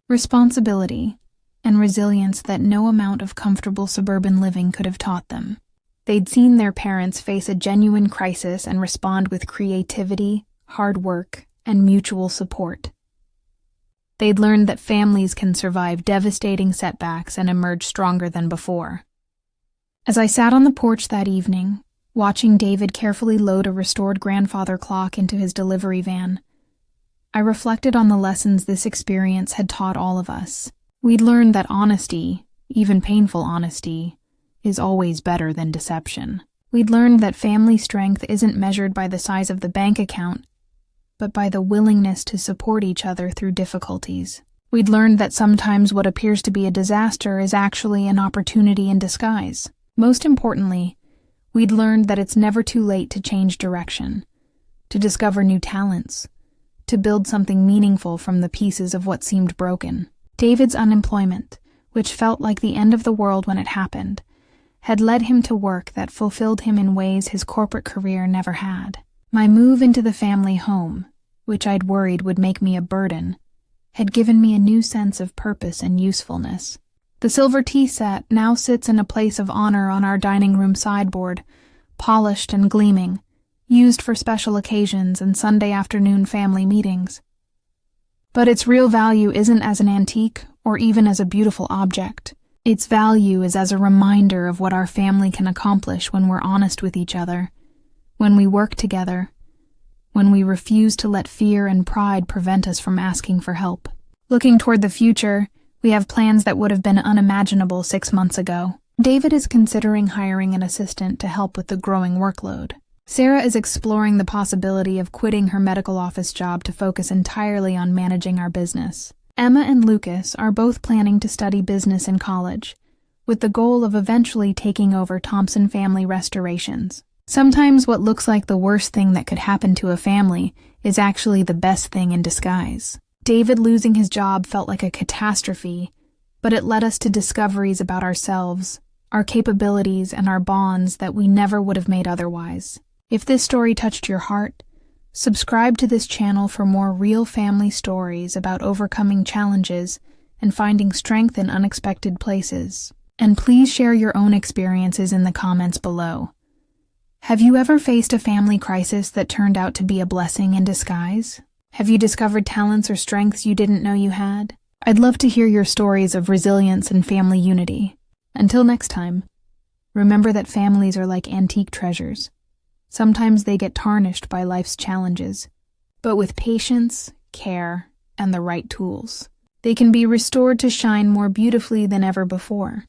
responsibility, and resilience that no amount of comfortable suburban living could have taught them. They'd seen their parents face a genuine crisis and respond with creativity, hard work, and mutual support. They'd learned that families can survive devastating setbacks and emerge stronger than before. As I sat on the porch that evening, watching David carefully load a restored grandfather clock into his delivery van, I reflected on the lessons this experience had taught all of us. We'd learned that honesty, even painful honesty, is always better than deception. We'd learned that family strength isn't measured by the size of the bank account, but by the willingness to support each other through difficulties. We'd learned that sometimes what appears to be a disaster is actually an opportunity in disguise. Most importantly, we'd learned that it's never too late to change direction, to discover new talents, to build something meaningful from the pieces of what seemed broken. David's unemployment, which felt like the end of the world when it happened, had led him to work that fulfilled him in ways his corporate career never had. My move into the family home, which I'd worried would make me a burden, had given me a new sense of purpose and usefulness. The silver tea set now sits in a place of honor on our dining room sideboard, polished and gleaming, used for special occasions and Sunday afternoon family meetings. But its real value isn't as an antique or even as a beautiful object. Its value is as a reminder of what our family can accomplish when we're honest with each other, when we work together, when we refuse to let fear and pride prevent us from asking for help. Looking toward the future, we have plans that would have been unimaginable 6 months ago. David is considering hiring an assistant to help with the growing workload. Sarah is exploring the possibility of quitting her medical office job to focus entirely on managing our business. Emma and Lucas are both planning to study business in college, with the goal of eventually taking over Thompson Family Restorations. Sometimes what looks like the worst thing that could happen to a family is actually the best thing in disguise. David losing his job felt like a catastrophe, but it led us to discoveries about ourselves, our capabilities, and our bonds that we never would have made otherwise. If this story touched your heart, subscribe to this channel for more real family stories about overcoming challenges and finding strength in unexpected places. And please share your own experiences in the comments below. Have you ever faced a family crisis that turned out to be a blessing in disguise? Have you discovered talents or strengths you didn't know you had? I'd love to hear your stories of resilience and family unity. Until next time, remember that families are like antique treasures. Sometimes they get tarnished by life's challenges, but with patience, care, and the right tools, they can be restored to shine more beautifully than ever before.